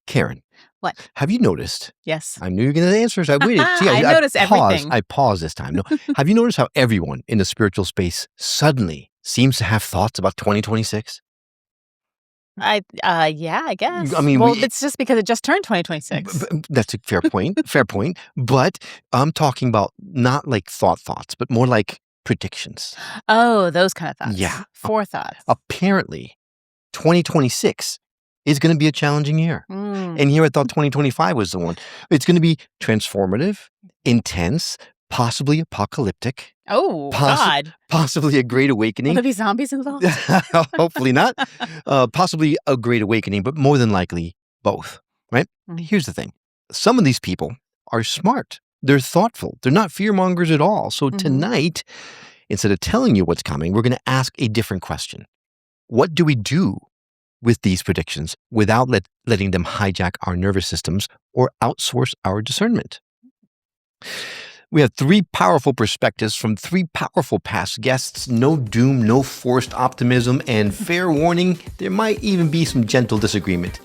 Karen, What? have you noticed? Yes. I knew you were going to answer, so I waited. See, I notice everything. I paused this time. No, have you noticed how everyone in the spiritual space suddenly seems to have thoughts about 2026? Yeah, I guess. I mean, well, it's just because it just turned 2026. That's a fair point. Fair point. But I'm talking about not like thoughts, but more like predictions. Oh, those kind of thoughts. Yeah. Forethoughts. Apparently, 2026 is going to be a challenging year. And here I thought 2025 was the one. It's going to be transformative, intense, possibly apocalyptic. Oh, God. Possibly a great Will awakening. there be zombies involved? Hopefully not. Possibly a great awakening, but more than likely both, right? Here's the thing. Some of these people are smart. They're thoughtful. They're not fear-mongers at all. So tonight, instead of telling you what's coming, we're going to ask a different question. What do we do with these predictions without letting them hijack our nervous systems or outsource our discernment? We have three powerful perspectives from three powerful past guests. No doom, no forced optimism, and fair warning, there might even be some gentle disagreement.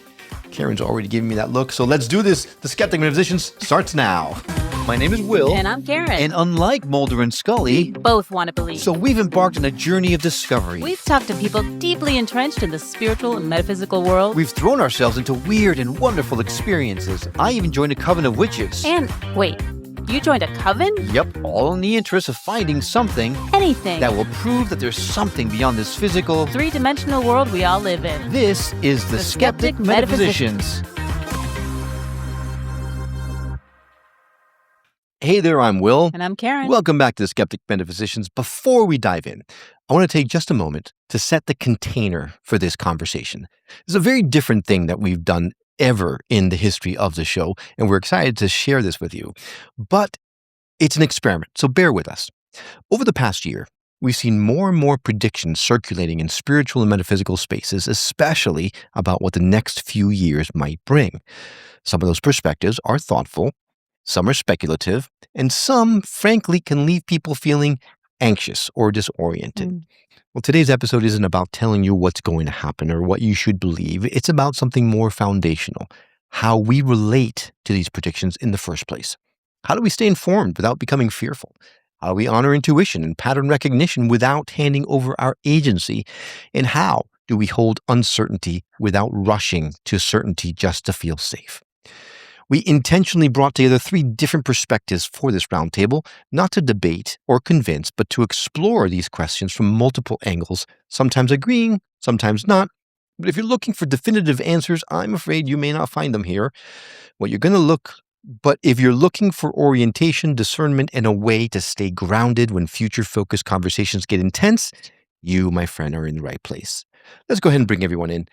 Karen's already giving me that look, so let's do this. The Skeptic Metaphysicians starts now. My name is Will. And I'm Karen. And unlike Mulder and Scully, both want to believe. So we've embarked on a journey of discovery. We've talked to people deeply entrenched in the spiritual and metaphysical world. We've thrown ourselves into weird and wonderful experiences. I even joined a coven of witches. And wait, you joined a coven? Yep, all in the interest of finding something. Anything. That will prove that there's something beyond this physical, three-dimensional world we all live in. This is the Skeptic Metaphysicians. Hey there, I'm Will. And I'm Karen. Welcome back to the Skeptic Metaphysicians. Before we dive in, I want to take just a moment to set the container for this conversation. It's a very different thing that we've done ever in the history of the show, and we're excited to share this with you. But it's an experiment, so bear with us. Over the past year, we've seen more and more predictions circulating in spiritual and metaphysical spaces, especially about what the next few years might bring. Some of those perspectives are thoughtful, some are speculative, and some, frankly, can leave people feeling anxious or disoriented. Well, today's episode isn't about telling you what's going to happen or what you should believe. It's about something more foundational, how we relate to these predictions in the first place. How do we stay informed without becoming fearful? How do we honor intuition and pattern recognition without handing over our agency? And how do we hold uncertainty without rushing to certainty just to feel safe? We intentionally brought together three different perspectives for this roundtable, not to debate or convince, but to explore these questions from multiple angles, sometimes agreeing, sometimes not. But if you're looking for definitive answers, I'm afraid you may not find them here. But if you're looking for orientation, discernment, and a way to stay grounded when future-focused conversations get intense, you, my friend, are in the right place. Let's go ahead and bring everyone in.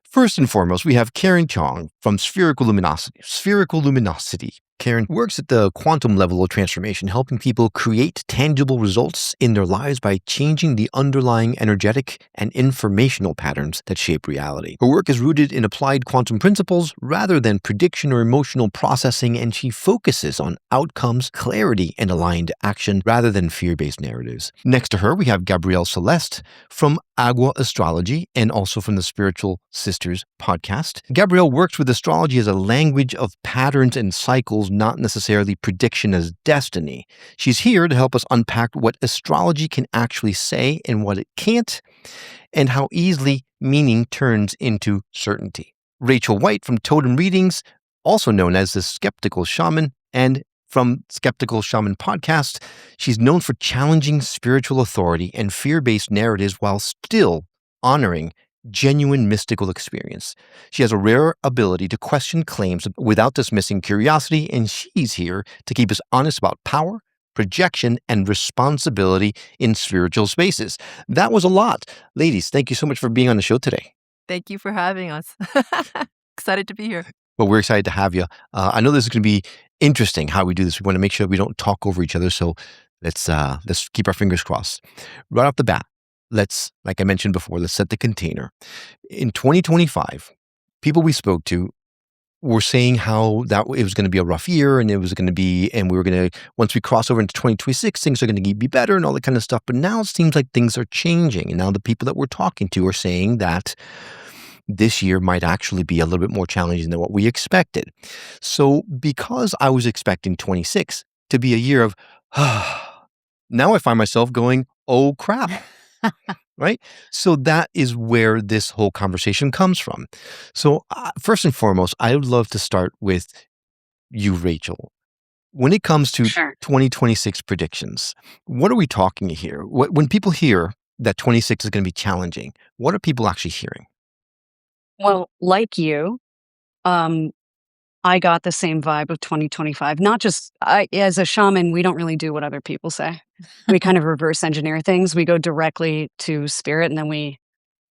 First and foremost, we have Karen Chong from Spherical Luminosity. Karen works at the quantum level of transformation, helping people create tangible results in their lives by changing the underlying energetic and informational patterns that shape reality. Her work is rooted in applied quantum principles rather than prediction or emotional processing, and she focuses on outcomes, clarity, and aligned action rather than fear-based narratives. Next to her, we have Gabrielle Celeste from Agua Astrology and also from the Spiritual Sisters podcast. Gabrielle works with astrology as a language of patterns and cycles, not necessarily prediction as destiny. She's here to help us unpack what astrology can actually say and what it can't, and how easily meaning turns into certainty. Rachel White from Totem Readings, also known as the Skeptical Shaman, and from Skeptical Shaman podcast, she's known for challenging spiritual authority and fear-based narratives while still honoring genuine mystical experience. She has a rare ability to question claims without dismissing curiosity, and she's here to keep us honest about power, projection, and responsibility in spiritual spaces. That was a lot. Ladies, thank you so much for being on the show today. Thank you for having us. Excited to be here. Well, we're excited to have you. I know this is going to be interesting how we do this. We want to make sure we don't talk over each other, so let's keep our fingers crossed. Right off the bat, like I mentioned before, let's set the container. In 2025, people we spoke to were saying how that it was going to be a rough year, and we were going to, once we cross over into 2026, things are going to be better and all that kind of stuff. But now it seems like things are changing. And now the people that we're talking to are saying that this year might actually be a little bit more challenging than what we expected. So because I was expecting 26 to be a year of, now I find myself going, oh crap, right? So that is where this whole conversation comes from. So first and foremost, I would love to start with you, Rachel. When it comes to Sure. 2026 predictions, what are we talking here? When people hear that 26 is going to be challenging, what are people actually hearing? Well, like you, um, I got the same vibe of 2025. Not just as a shaman, we don't really do what other people say. We kind of reverse engineer things. We go directly to spirit and then we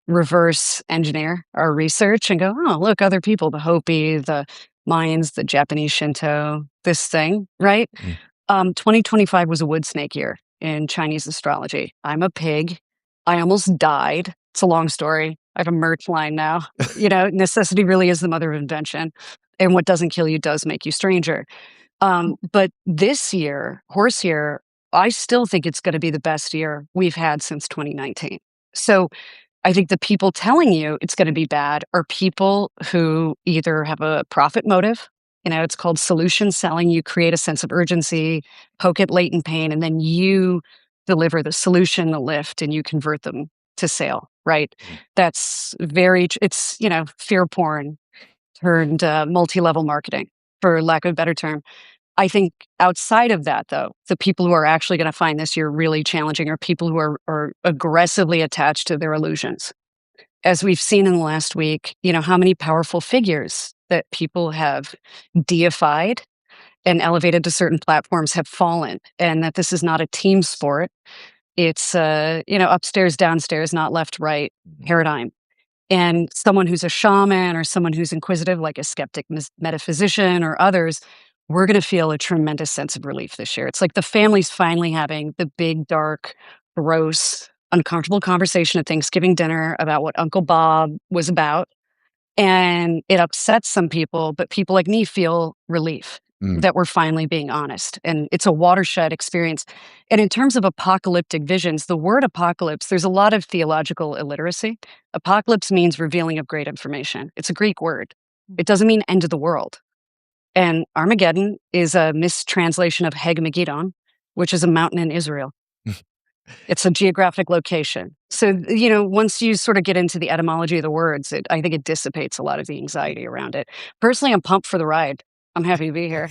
reverse engineer our research and go, oh, look, other people, the Hopi, the Mayans, the Japanese Shinto, this thing, right? Mm. 2025 was a wood snake year in Chinese astrology. I'm a pig. I almost died. It's a long story. I have a merch line now. Necessity really is the mother of invention. And what doesn't kill you does make you stranger. But this year, horse year, I still think it's going to be the best year we've had since 2019. So I think the people telling you it's going to be bad are people who either have a profit motive. It's called solution selling. You create a sense of urgency, poke at latent pain, and then you deliver the solution, the lift, and you convert them to sale, right? That's it's, fear porn turned multi-level marketing, for lack of a better term. I think outside of that, though, the people who are actually going to find this year really challenging are people who are aggressively attached to their illusions. As we've seen in the last week, how many powerful figures that people have deified and elevated to certain platforms have fallen, and that this is not a team sport. It's, upstairs, downstairs, not left, right paradigm. And someone who's a shaman or someone who's inquisitive, like a skeptic metaphysician or others, we're going to feel a tremendous sense of relief this year. It's like the family's finally having the big, dark, gross, uncomfortable conversation at Thanksgiving dinner about what Uncle Bob was about. And it upsets some people, but people like me feel relief that we're finally being honest. And it's a watershed experience. And in terms of apocalyptic visions, the word apocalypse, there's a lot of theological illiteracy. Apocalypse means revealing of great information. It's a Greek word. It doesn't mean end of the world. And Armageddon is a mistranslation of Hegmagedon, which is a mountain in Israel. It's a geographic location. So, once you sort of get into the etymology of the words, I think it dissipates a lot of the anxiety around it. Personally, I'm pumped for the ride. I'm happy to be here.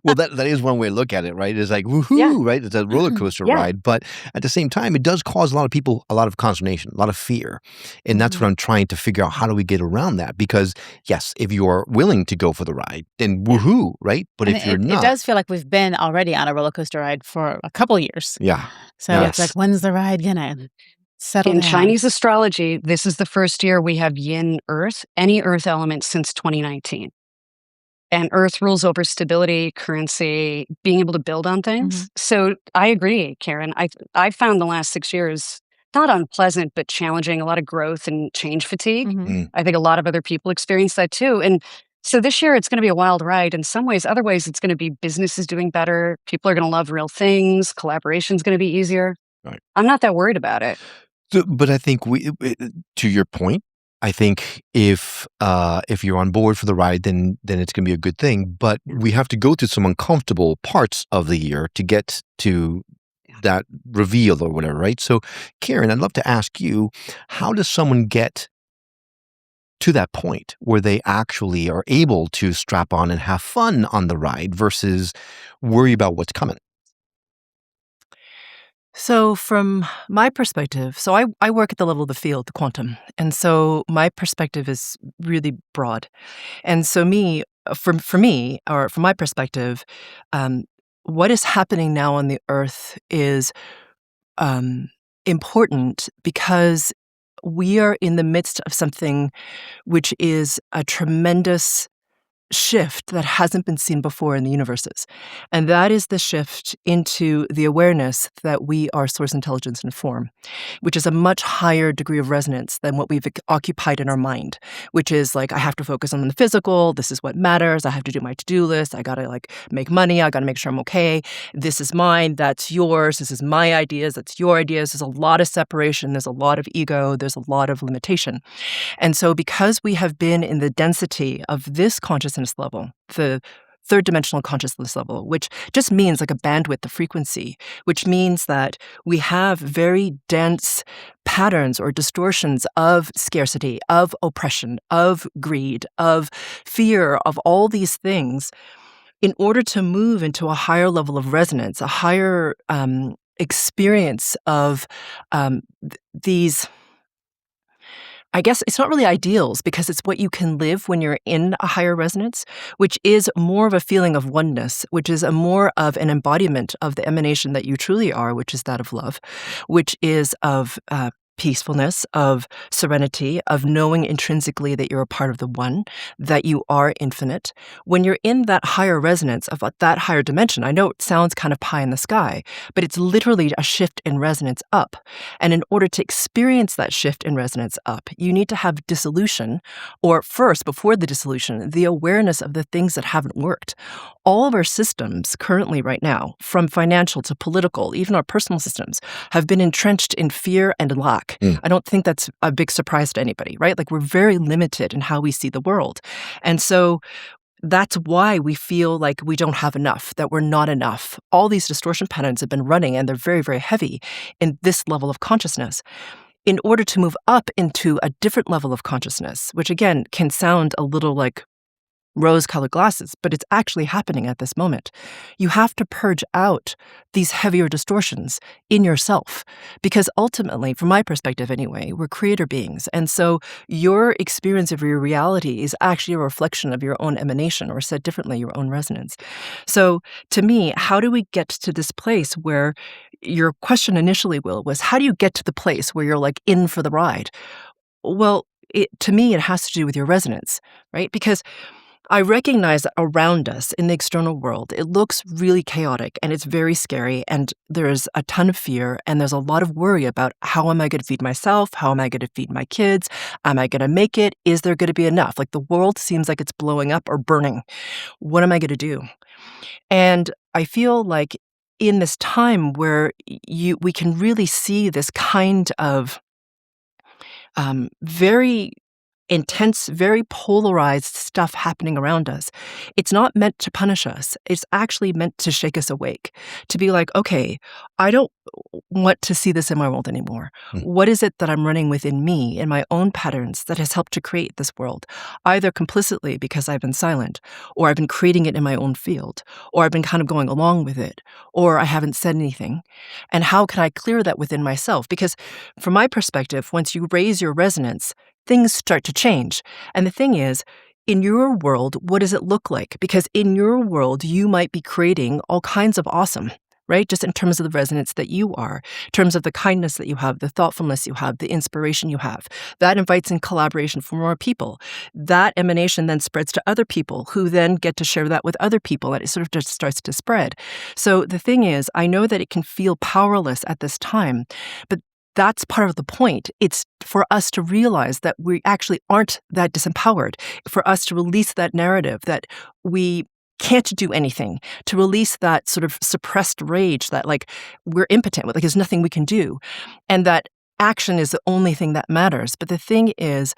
Well, that is one way to look at it, right? It's like, woohoo, Yeah. right? It's a roller coaster Yeah. ride. But at the same time, it does cause a lot of people a lot of consternation, a lot of fear. And that's what I'm trying to figure out. How do we get around that? Because, yes, if you're willing to go for the ride, then woohoo, right? But And if you're not. It does feel like we've been already on a roller coaster ride for a couple years. Yeah. So Yes. it's like, when's the ride gonna settle In down? Chinese astrology, this is the first year we have yin earth, any earth element since 2019. And earth rules over stability, currency, being able to build on things. So I agree, Karen. I found the last 6 years not unpleasant, but challenging, a lot of growth and change fatigue. I think a lot of other people experience that too. And so this year it's going to be a wild ride in some ways. Other ways it's going to be business is doing better. People are going to love real things. Collaboration is going to be easier. Right. I'm not that worried about it. But I think to your point, I think if you're on board for the ride, then it's going to be a good thing. But we have to go through some uncomfortable parts of the year to get to that reveal or whatever, right? So, Karen, I'd love to ask you, how does someone get to that point where they actually are able to strap on and have fun on the ride versus worry about what's coming? So from my perspective, I work at the level of the field, the quantum. And so my perspective is really broad. And so for me, or from my perspective, what is happening now on the earth is important because we are in the midst of something which is a tremendous shift that hasn't been seen before in the universes. And that is the shift into the awareness that we are source intelligence and form, which is a much higher degree of resonance than what we've occupied in our mind, which is like, I have to focus on the physical. This is what matters. I have to do my to-do list. I got to like make money. I got to make sure I'm okay. This is mine. That's yours. This is my ideas. That's your ideas. There's a lot of separation. There's a lot of ego. There's a lot of limitation. And so because we have been in the density of this consciousness level, the third dimensional consciousness level, which just means like a bandwidth of frequency, which means that we have very dense patterns or distortions of scarcity, of oppression, of greed, of fear, of all these things. In order to move into a higher level of resonance, a higher experience of these, I guess it's not really ideals because it's what you can live when you're in a higher resonance, which is more of a feeling of oneness, which is a more of an embodiment of the emanation that you truly are, which is that of love, which is of peacefulness, of serenity, of knowing intrinsically that you're a part of the one, that you are infinite. When you're in that higher resonance of that higher dimension, I know it sounds kind of pie in the sky, but it's literally a shift in resonance up. And in order to experience that shift in resonance up, you need to have dissolution, or first, before the dissolution, the awareness of the things that haven't worked. All of our systems currently right now, from financial to political, even our personal systems, have been entrenched in fear and lack. I don't think that's a big surprise to anybody, right? Like we're very limited in how we see the world. And so that's why we feel like we don't have enough, that we're not enough. All these distortion patterns have been running and they're very, very heavy in this level of consciousness. In order to move up into a different level of consciousness, which again can sound a little like rose-colored glasses, but it's actually happening at this moment. You have to purge out these heavier distortions in yourself because ultimately, from my perspective anyway, we're creator beings. And so your experience of your reality is actually a reflection of your own emanation, or said differently, your own resonance. So to me, how do we get to this place where your question initially, Will, was how do you get to the place where you're like in for the ride? Well, to me, it has to do with your resonance, right? Because I recognize that around us in the external world, it looks really chaotic and it's very scary and there's a ton of fear and there's a lot of worry about how am I going to feed myself? How am I going to feed my kids? Am I going to make it? Is there going to be enough? Like the world seems like it's blowing up or burning. What am I going to do? And I feel like in this time where we can really see this kind of very intense, very polarized stuff happening around us. It's not meant to punish us. It's actually meant to shake us awake, to be like, okay, I don't want to see this in my world anymore. What is it that I'm running within me, in my own patterns, that has helped to create this world? Either complicitly because I've been silent, or I've been creating it in my own field, or I've been kind of going along with it, or I haven't said anything. And how can I clear that within myself? Because from my perspective, once you raise your resonance, things start to change. And the thing is, in your world, what does it look like? Because in your world, you might be creating all kinds of awesome, right? Just in terms of the resonance that you are, in terms of the kindness that you have, the thoughtfulness you have, the inspiration you have. That invites in collaboration from more people. That emanation then spreads to other people who then get to share that with other people, and it sort of just starts to spread. So the thing is, I know that it can feel powerless at this time, but that's part of the point. It's for us to realize that we actually aren't that disempowered, for us to release that narrative that we can't do anything, to release that sort of suppressed rage that like we're impotent, like there's nothing we can do, and that action is the only thing that matters. But the thing is,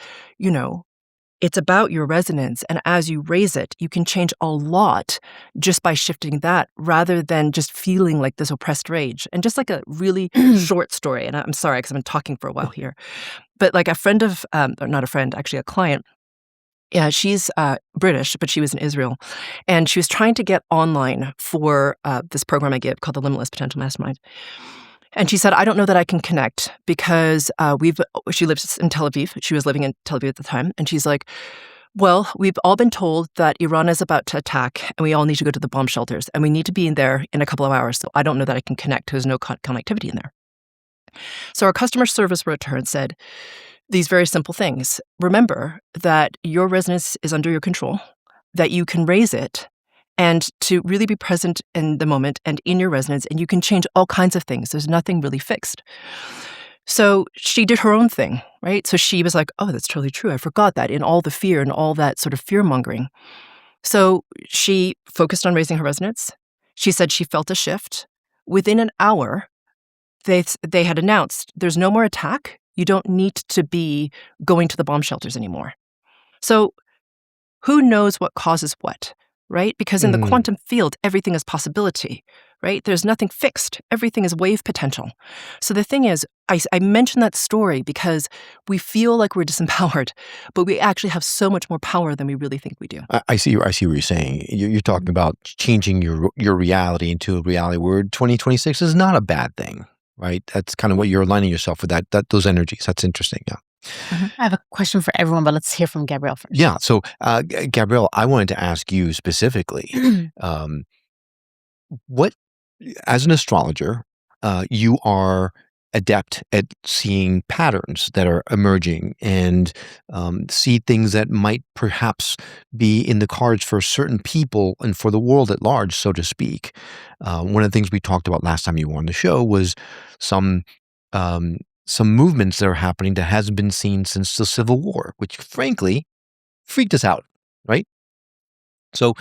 it's about your resonance, and as you raise it, you can change a lot just by shifting that rather than just feeling like this oppressed rage. And just like a really short story, and I'm sorry because I've been talking for a while here, but like a friend of, or not a friend, actually a client, yeah, she's British, but she was in Israel, and she was trying to get online for this program I give called the Limitless Potential Mastermind. And she said, I don't know that I can connect because she lives in Tel Aviv. She was living in Tel Aviv at the time. And she's like, well, we've all been told that Iran is about to attack and we all need to go to the bomb shelters and we need to be in there in a couple of hours. So I don't know that I can connect. There's no connectivity in there. So our customer service wrote to her and said these very simple things. Remember that your resonance is under your control. that you can raise it and to really be present in the moment and in your resonance, and you can change all kinds of things. There's nothing really fixed. So she did her own thing, right? So she was like, oh, that's totally true. I forgot that in all the fear and all that sort of fear mongering. So she focused on raising her resonance. She said she felt a shift. Within an hour, they had announced there's no more attack. You don't need to be going to the bomb shelters anymore. So who knows what causes what, right? Because in the quantum field, everything is possibility, right? There's nothing fixed. Everything is wave potential. So the thing is, I mention that story because we feel like we're disempowered, but we actually have so much more power than we really think we do. I see what you're saying. You're talking about changing your reality into a reality where 2026 is not a bad thing, right? That's kind of what you're aligning yourself with, that those energies. That's interesting. Yeah. I have a question for everyone, but let's hear from Gabrielle first. Yeah. So, Gabrielle, I wanted to ask you specifically, what, as an astrologer, you are adept at seeing patterns that are emerging and see things that might perhaps be in the cards for certain people and for the world at large, so to speak. One of the things we talked about last time you were on the show was some movements that are happening that hasn't been seen since the Civil War, which frankly freaked us out, right? So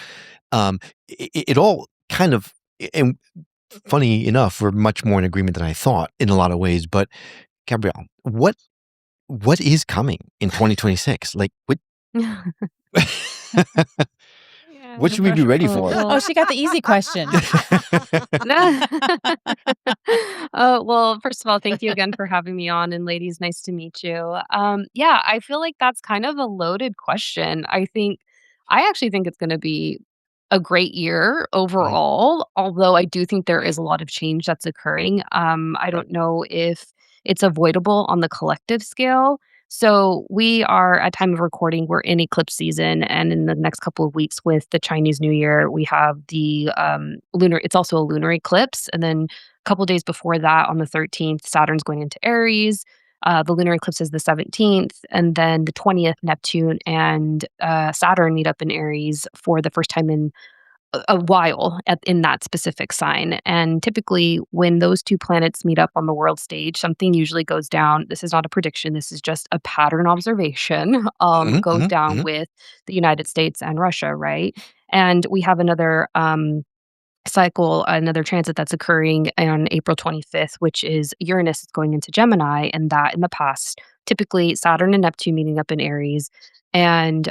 it all kind of, and funny enough, we're much more in agreement than I thought in a lot of ways. But Gabrielle, what is coming in 2026? Like what? Yeah, What the should we be brush ready for? proposal. Oh, she got the easy question. Well, first of all, thank you again for having me on, and ladies, nice to meet you. Yeah, I feel like that's kind of a loaded question. I actually think it's going to be a great year Mm, overall, although I do think there is a lot of change that's occurring. I don't know if it's avoidable on the collective scale. So we are at time of recording, we're in eclipse season, and in the next couple of weeks with the Chinese New Year, we have the lunar. It's also a lunar eclipse, and then a couple days before that, on the 13th, Saturn's going into Aries. The lunar eclipse is the 17th, and then the 20th, Neptune and Saturn meet up in Aries for the first time in a while in that specific sign. And typically, when those two planets meet up on the world stage, something usually goes down. This is not a prediction. This is just a pattern observation. Goes down mhm. with the United States and Russia, right? And we have another cycle, another transit that's occurring on April 25th, which is Uranus is going into Gemini, and that in the past, typically Saturn and Neptune meeting up in Aries, and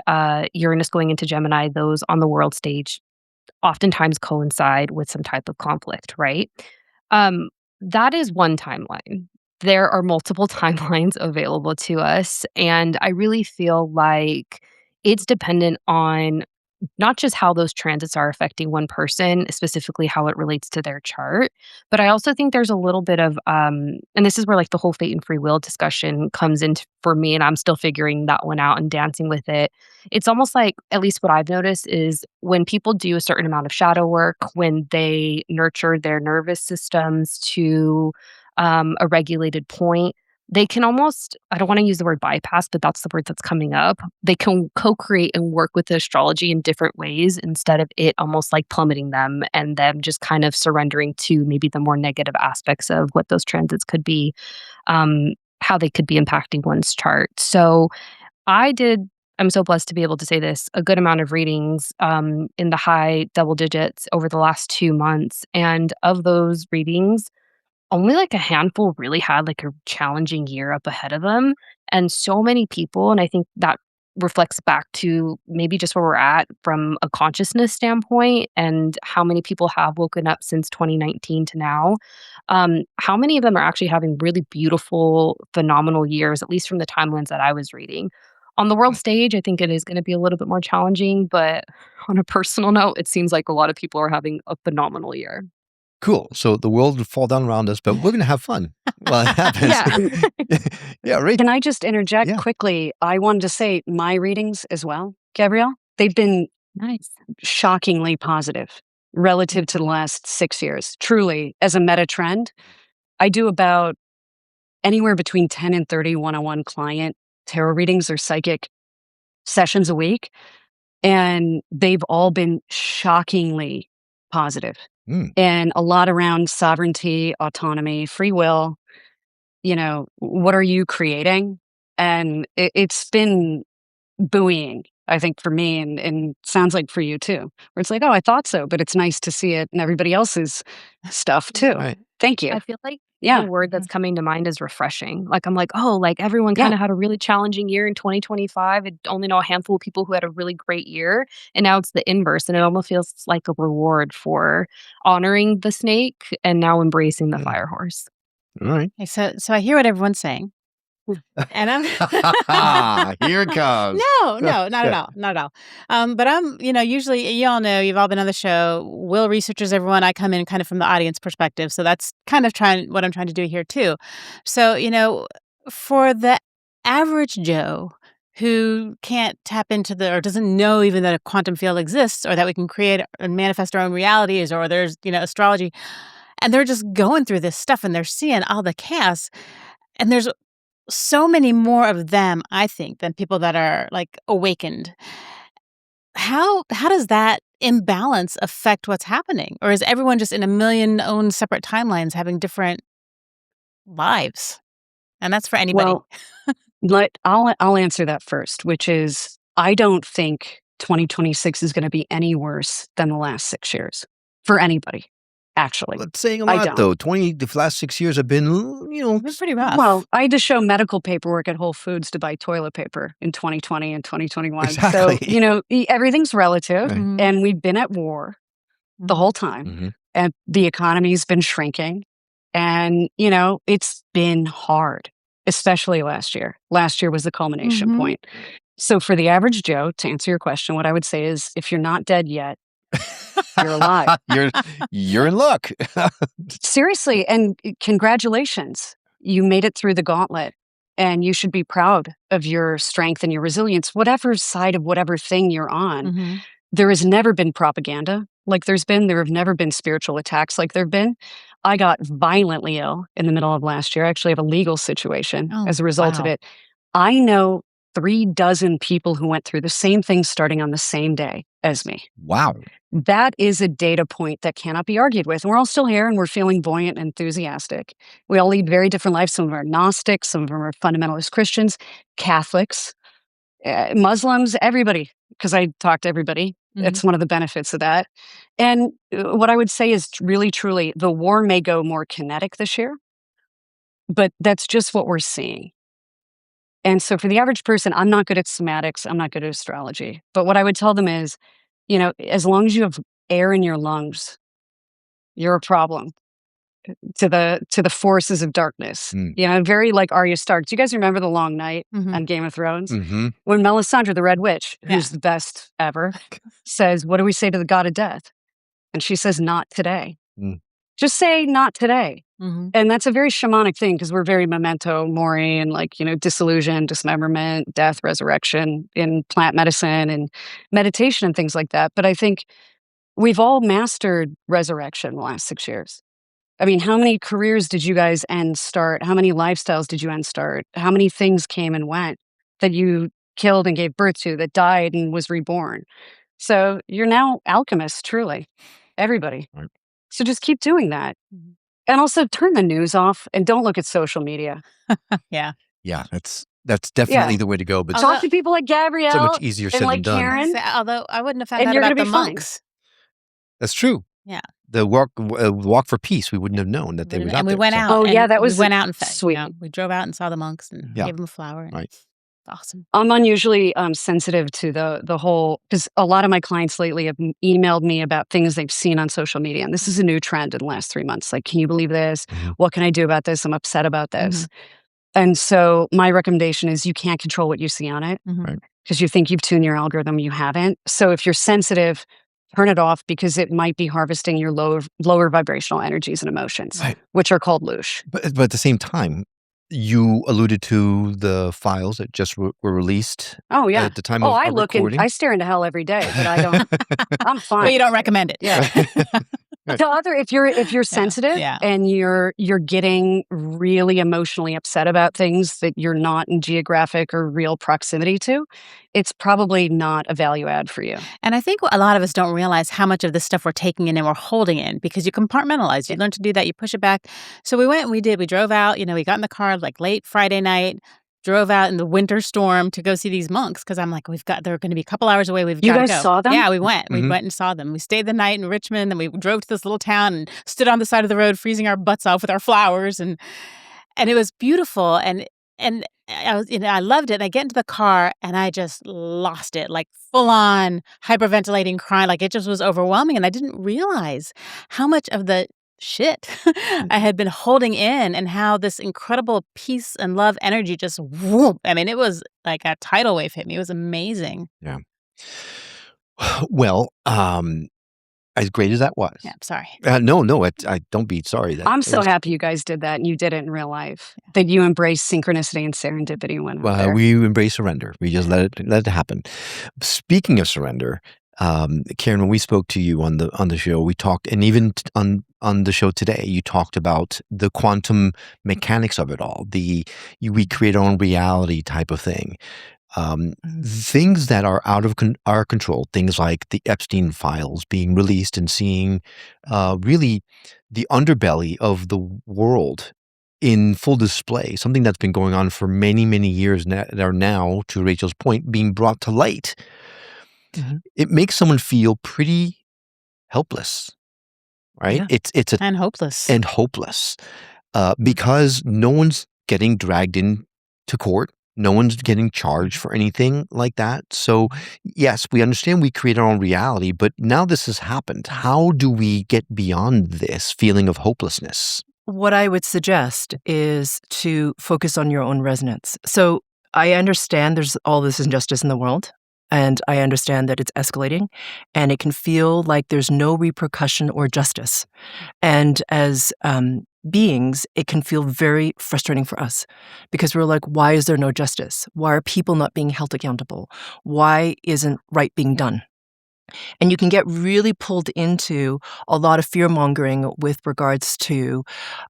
Uranus going into Gemini. Those on the world stage oftentimes coincide with some type of conflict, right? Um, that is one timeline. There are multiple timelines available to us, and I really feel like it's dependent on not just how those transits are affecting one person, specifically how it relates to their chart, but I also think there's a little bit of, and this is where like the whole fate and free will discussion comes into for me, and I'm still figuring that one out and dancing with it. It's almost like, at least what I've noticed is when people do a certain amount of shadow work, when they nurture their nervous systems to a regulated point, they can almost, I don't want to use the word bypass, but that's the word that's coming up. They can co-create and work with the astrology in different ways instead of it almost like plummeting them and them just kind of surrendering to maybe the more negative aspects of what those transits could be, how they could be impacting one's chart. So I did, I'm so blessed to be able to say this, a good amount of readings in the high double digits over the last 2 months. And of those readings, only like a handful really had like a challenging year up ahead of them. And so many people, and I think that reflects back to maybe just where we're at from a consciousness standpoint and how many people have woken up since 2019 to now. How many of them are actually having really beautiful, phenomenal years, at least from the timelines that I was reading. On the world stage, I think it is going to be a little bit more challenging, but on a personal note, it seems like a lot of people are having a phenomenal year. Cool. So the world will fall down around us, but we're going to have fun while it happens. Yeah. Yeah, right. Can I just interject Yeah. quickly? I wanted to say my readings as well, Gabrielle, they've been Nice. shockingly positive relative to the last 6 years. Truly, as a meta trend, I do about anywhere between 10 and 30 one-on-one client tarot readings or psychic sessions a week. And they've all been shockingly positive. And a lot around sovereignty, autonomy, free will. What are you creating? And it's been buoying, I think, for me, and sounds like for you too, where it's like, oh, I thought so, but it's nice to see it in everybody else's stuff too. Right. Thank you. I feel like Yeah. the word that's coming to mind is refreshing. Like, I'm like, oh, like everyone kind of had a really challenging year in 2025. I only know a handful of people who had a really great year. And now it's the inverse. And it almost feels like a reward for honoring the snake and now embracing the fire horse. All right. Okay, so I hear what everyone's saying. And I'm Here it comes. No, not at all. Not at all. But I'm, usually, you all know, you've all been on the show. Will researches everyone. I come in kind of from the audience perspective. So that's kind of what I'm trying to do here too. So, for the average Joe who can't tap into or doesn't know even that a quantum field exists or that we can create and manifest our own realities or there's, astrology, and they're just going through this stuff and they're seeing all the chaos. And there's so many more of them, I think, than people that are like awakened. How does that imbalance affect what's happening? Or is everyone just in a million own separate timelines having different lives? And that's for anybody. Well, I'll answer that first, which is I don't think 2026 is going to be any worse than the last 6 years for anybody. Actually, That's saying a lot, though. The last 6 years have been, It's been pretty rough. Well, I had to show medical paperwork at Whole Foods to buy toilet paper in 2020 and 2021. Exactly. So, everything's relative. Mhm. And we've been at war the whole time. And the economy's been shrinking. And, it's been hard, especially last year. Last year was the culmination point. So for the average Joe, to answer your question, what I would say is if you're not dead yet, you're alive. You're in luck. Seriously, and congratulations. You made it through the gauntlet, and you should be proud of your strength and your resilience, whatever side of whatever thing you're on. There has never been propaganda like there have never been spiritual attacks like there have been. I got violently ill in the middle of last year. I actually have a legal situation as a result of it. I know 36 people who went through the same thing starting on the same day as me. Wow. That is a data point that cannot be argued with. And we're all still here and we're feeling buoyant and enthusiastic. We all lead very different lives. Some of them are Gnostics, some of them are fundamentalist Christians, Catholics, Muslims, everybody, because I talk to everybody. It's one of the benefits of that. And what I would say is really, truly, the war may go more kinetic this year, but that's just what we're seeing. And so for the average person, I'm not good at somatics. I'm not good at astrology. But what I would tell them is, as long as you have air in your lungs, you're a problem to the forces of darkness. Very like Arya Stark. Do you guys remember The Long Night on Game of Thrones? When Melisandre, the Red Witch, who's the best ever, says, what do we say to the god of death? And she says, not today. Just say not today. And that's a very shamanic thing because we're very memento mori and disillusion, dismemberment, death, resurrection in plant medicine and meditation and things like that. But I think we've all mastered resurrection in the last 6 years. I mean, how many careers did you guys end start? How many lifestyles did you end start? How many things came and went that you killed and gave birth to, that died and was reborn? So you're now alchemists, truly. Everybody. Right. So just keep doing that. And also turn the news off and don't look at social media. Yeah, that's definitely the way to go. But talk to people like Gabrielle. so much easier said and than done. Karen. Although I wouldn't have found And out you're about gonna the be fine. monks. That's true. Yeah. The walk for peace. We wouldn't have known that they was out And we there. went So- out. Oh, and yeah, that was we went out and sweet. we drove out and saw the monks and Yeah. gave them a flower. And Right. it's awesome. I'm unusually sensitive to the whole, because a lot of my clients lately have emailed me about things they've seen on social media. And this is a new trend in the last 3 months. Like, can you believe this? What can I do about this? I'm upset about this. And so my recommendation is you can't control what you see on it Right. because you think you've tuned your algorithm. You haven't. So if you're sensitive, turn it off because it might be harvesting your lower vibrational energies and emotions, Right. which are called loosh. But at the same time, you alluded to the files that just were released Oh, yeah. at the time I of look and recording. I stare into hell every day, but I don't, I'm fine. But you don't recommend it. Yeah. The other, if you're sensitive yeah. and you're getting really emotionally upset about things that you're not in geographic or real proximity to, it's probably not a value add for you. And I think a lot of us don't realize how much of this stuff we're taking in and we're holding in because you compartmentalize. You learn to do that. You push it back. So we went and we did. We drove out. We got in the car like late Friday night. Drove out in the winter storm to go see these monks because I'm like, they're going to be a couple hours away. We've You got to guys go. saw them? Yeah, we went. We Mhm. went and saw them. We stayed the night in Richmond, then we drove to this little town and stood on the side of the road, freezing our butts off with our flowers, and it was beautiful. And I was, I loved it. And I get into the car and I just lost it, like full on hyperventilating, crying. Like it just was overwhelming. And I didn't realize how much of the shit I had been holding in and how this incredible peace and love energy just whoop. I mean, it was like a tidal wave hit me. It was amazing. Yeah. Well, as great as that was. Yeah, I'm sorry. No, I don't be sorry. I'm It so was- happy you guys did that and you did it in real life. That you embraced synchronicity and serendipity when Well, we embrace surrender. We just let it happen. Speaking of surrender, Karen, when we spoke to you on the show, we talked, and even on the show today, you talked about the quantum mechanics of it all. We create our own reality type of thing. Things that are out of our control, things like the Epstein files being released and seeing really the underbelly of the world in full display, something that's been going on for many, many years that are now, to Rachel's point, being brought to light. Mhm. It makes someone feel pretty helpless, right? Yeah. It's And hopeless. and hopeless because no one's getting dragged into court. No one's getting charged for anything like that. So, yes, we understand we create our own reality, but now this has happened. How do we get beyond this feeling of hopelessness? What I would suggest is to focus on your own resonance. So I understand there's all this injustice in the world, and I understand that it's escalating, and it can feel like there's no repercussion or justice. And as beings, it can feel very frustrating for us because we're like, why is there no justice? Why are people not being held accountable? Why isn't right being done? And you can get really pulled into a lot of fear-mongering with regards to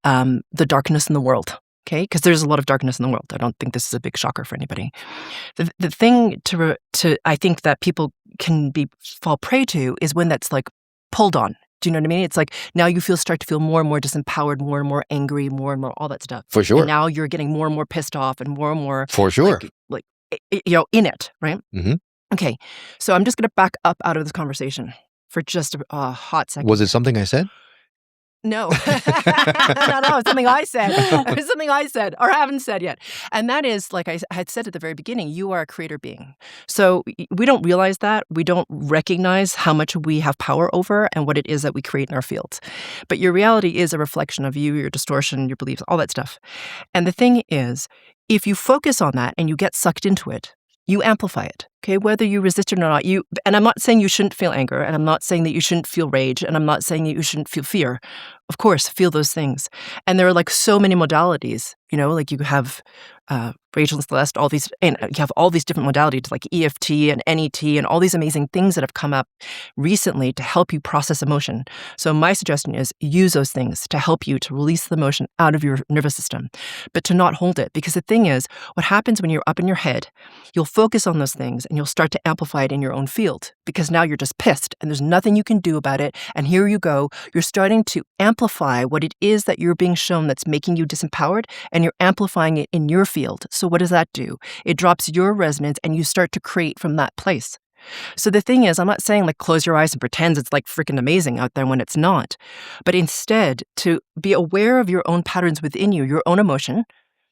the darkness in the world, okay? Because there's a lot of darkness in the world. I don't think this is a big shocker for anybody. The thing to I think that people can fall prey to is when that's like pulled on. Do you know what I mean? It's like now you start to feel more and more disempowered, more and more angry, more and more all that stuff. For sure. And now you're getting more and more pissed off and more For sure. like in it, right? Mhm. Okay, so I'm just going to back up out of this conversation for just a hot second. Was it something I said? No. No, it's something I said. It's something I said or haven't said yet. And that is, like I had said at the very beginning, you are a creator being. So we don't realize that. We don't recognize how much we have power over and what it is that we create in our fields. But your reality is a reflection of you, your distortion, your beliefs, all that stuff. And the thing is, if you focus on that and you get sucked into it, you amplify it, okay? Whether you resist it or not, and I'm not saying you shouldn't feel anger, and I'm not saying that you shouldn't feel rage, and I'm not saying that you shouldn't feel fear. Of course, feel those things. And there are like so many modalities, like you have Rachel and Celeste, all these, and you have all these different modalities like EFT and NET and all these amazing things that have come up recently to help you process emotion. So my suggestion is use those things to help you to release the emotion out of your nervous system, but to not hold it. Because the thing is, what happens when you're up in your head, you'll focus on those things and you'll start to amplify it in your own field because now you're just pissed and there's nothing you can do about it. And here you go, you're starting to amplify what it is that you're being shown that's making you disempowered, and you're amplifying it in your field. So what does that do? It drops your resonance and you start to create from that place. So the thing is, I'm not saying like close your eyes and pretend it's like freaking amazing out there when it's not, but instead to be aware of your own patterns within you, your own emotion,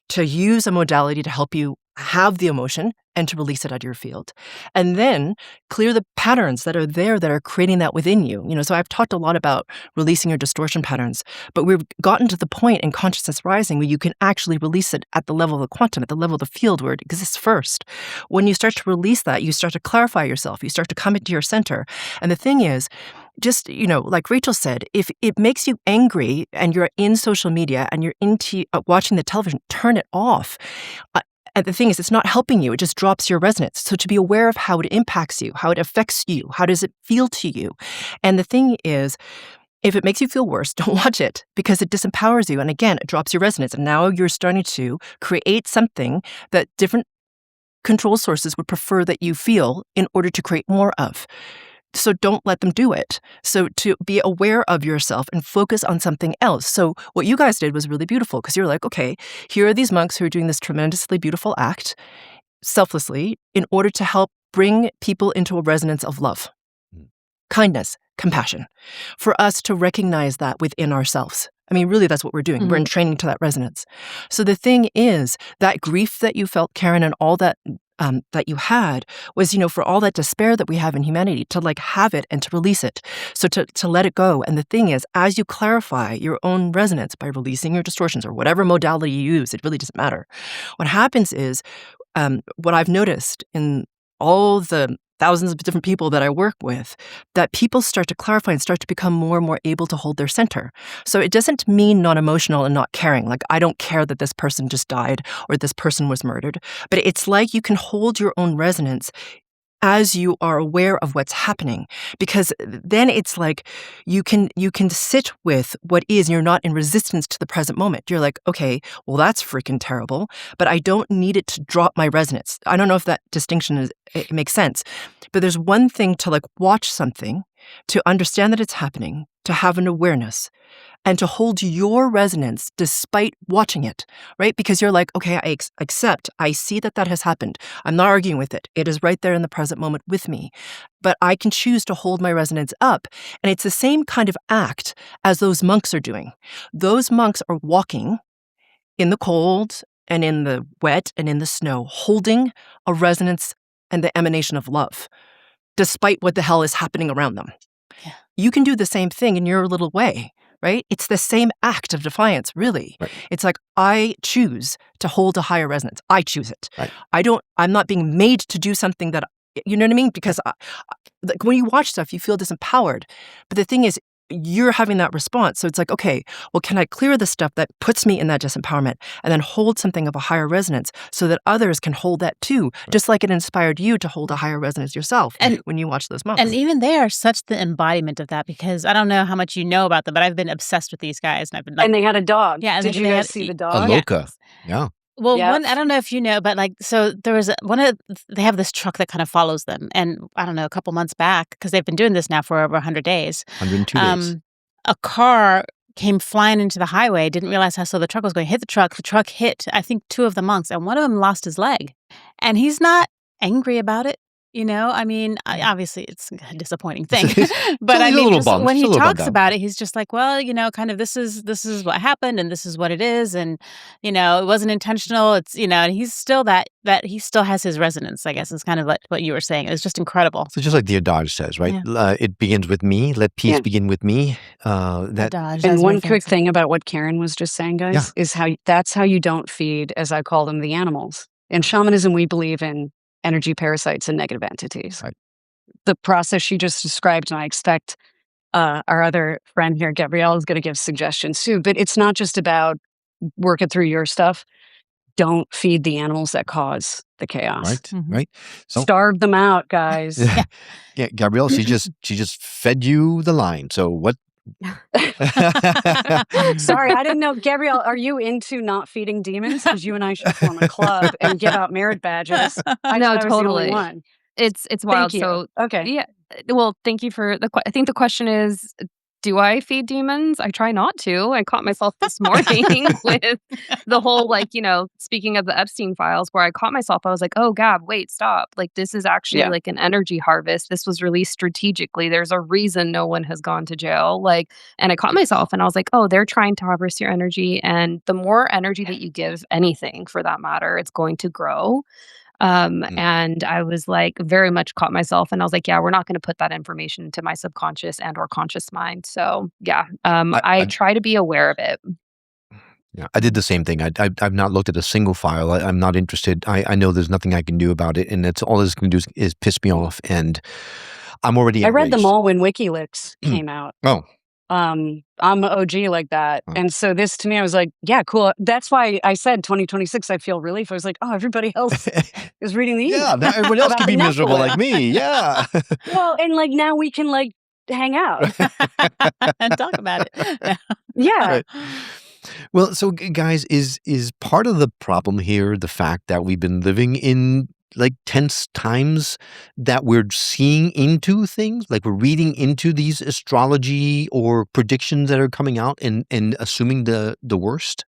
to use a modality to help you have the emotion and to release it out of your field. And then clear the patterns that are there that are creating that within you. So I've talked a lot about releasing your distortion patterns, but we've gotten to the point in consciousness rising where you can actually release it at the level of the quantum, at the level of the field where it exists first. When you start to release that, you start to clarify yourself. You start to come into your center. And the thing is, just, like Rachel said, if it makes you angry and you're in social media and you're into watching the television, turn it off. And the thing is, it's not helping you. It just drops your resonance. So to be aware of how it impacts you, how it affects you, how does it feel to you? And the thing is, If it makes you feel worse, don't watch it because it disempowers you. And again, it drops your resonance. And now you're starting to create something that different control sources would prefer that you feel in order to create more of. So don't let them do it. So to be aware of yourself and focus on something else. So what you guys did was really beautiful because you're like, okay, here are these monks who are doing this tremendously beautiful act selflessly in order to help bring people into a resonance of love, kindness, compassion, for us to recognize that within ourselves. I mean, really, that's what we're doing. We're in training to that resonance. So the thing is, that grief that you felt, Karen, and all that that you had was, for all that despair that we have in humanity, to like have it and to release it. So to let it go. And the thing is, as you clarify your own resonance by releasing your distortions or whatever modality you use, it really doesn't matter. What happens is, what I've noticed in all the thousands of different people that I work with, that people start to clarify and start to become more and more able to hold their center. So it doesn't mean non-emotional and not caring. Like, I don't care that this person just died or this person was murdered. But it's like you can hold your own resonance as you are aware of what's happening, because then it's like you can sit with what is, and you're not in resistance to the present moment. You're like, okay, well, that's freaking terrible, but I don't need it to drop my resonance. I don't know if that distinction it makes sense, but there's one thing to like watch something, to understand that it's happening, to have an awareness, and to hold your resonance despite watching it, right? Because you're like, okay, I accept, I see that has happened. I'm not arguing with it. It is right there in the present moment with me. But I can choose to hold my resonance up. And it's the same kind of act as those monks are doing. Those monks are walking in the cold and in the wet and in the snow, holding a resonance and the emanation of love, despite what the hell is happening around them. Yeah. You can do the same thing in your little way. Right? It's the same act of defiance, really. Right. It's like, I choose to hold a higher resonance. I choose it. Right. I'm not being made to do something that, you know what I mean? Because like when you watch stuff, you feel disempowered. But the thing is, you're having that response. So it's like, okay, well, can I clear the stuff that puts me in that disempowerment and then hold something of a higher resonance so that others can hold that too, right. Just like it inspired you to hold a higher resonance yourself when you watch those monks. And even they are such the embodiment of that, because I don't know how much you know about them, but I've been obsessed with these guys. And I've been like, and they had a dog. Yeah. Did you guys see the dog? Aloka. Yeah. Well, I don't know if you know, but like, so there was they have this truck that kind of follows them. And I don't know, a couple months back, because they've been doing this now for over 100 days. 102 days. A car came flying into the highway, didn't realize how slow the truck was going to hit the truck. The truck hit, I think, 2 of the monks, and one of them lost his leg. And he's not angry about it. I mean, obviously it's a disappointing thing, but I mean, when he talks about it, he's just like, well, kind of this is what happened, and this is what it is, and it wasn't intentional. It's and he's still that he still has his resonance. I guess is kind of like what you were saying. It's just incredible. So just like the adage says, right? Yeah. It begins with me. Let peace begin with me. Adage, and one quick thing about what Karen was just saying, guys, is that's how you don't feed, as I call them, the animals. In shamanism, we believe in energy parasites and negative entities. Right. The process she just described, and I expect our other friend here, Gabrielle, is going to give suggestions too, but it's not just about working through your stuff. Don't feed the animals that cause the chaos. Right, right. So, starve them out, guys. Yeah, Gabrielle, she just fed you the line. So what? Sorry, I didn't know. Gabrielle, are you into not feeding demons? Because you and I should form a club and give out merit badges. No, totally. It's wild. Thank you. So okay, yeah. Well, thank you for I think the question is, do I feed demons? I try not to. I caught myself this morning with the whole, speaking of the Epstein files, where I caught myself, I was like, oh, Gab, wait, stop. Like, this is actually like an energy harvest. This was released strategically. There's a reason no one has gone to jail. And I caught myself and I was like, oh, they're trying to harvest your energy. And the more energy that you give anything, for that matter, it's going to grow. And I was like, very much caught myself, and I was like, yeah, we're not going to put that information into my subconscious and or conscious mind. So yeah, I try to be aware of it. Yeah, I did the same thing. I've not looked at a single file. I'm not interested. I know there's nothing I can do about it, and that's all it's going to do is piss me off. And I'm already outraged. I read them all when WikiLeaks came out. Oh. I'm an OG like that. And so this, to me, I was like, yeah, cool. That's why I said 2026, I feel relief. I was like, oh, everybody else is reading these. Yeah, everyone else can be miserable like me. Yeah. Well, and now we can hang out. And talk about it. Yeah. Right. Well, so guys, is part of the problem here the fact that we've been living in like tense times, that we're seeing into things, like we're reading into these astrology or predictions that are coming out and assuming the worst?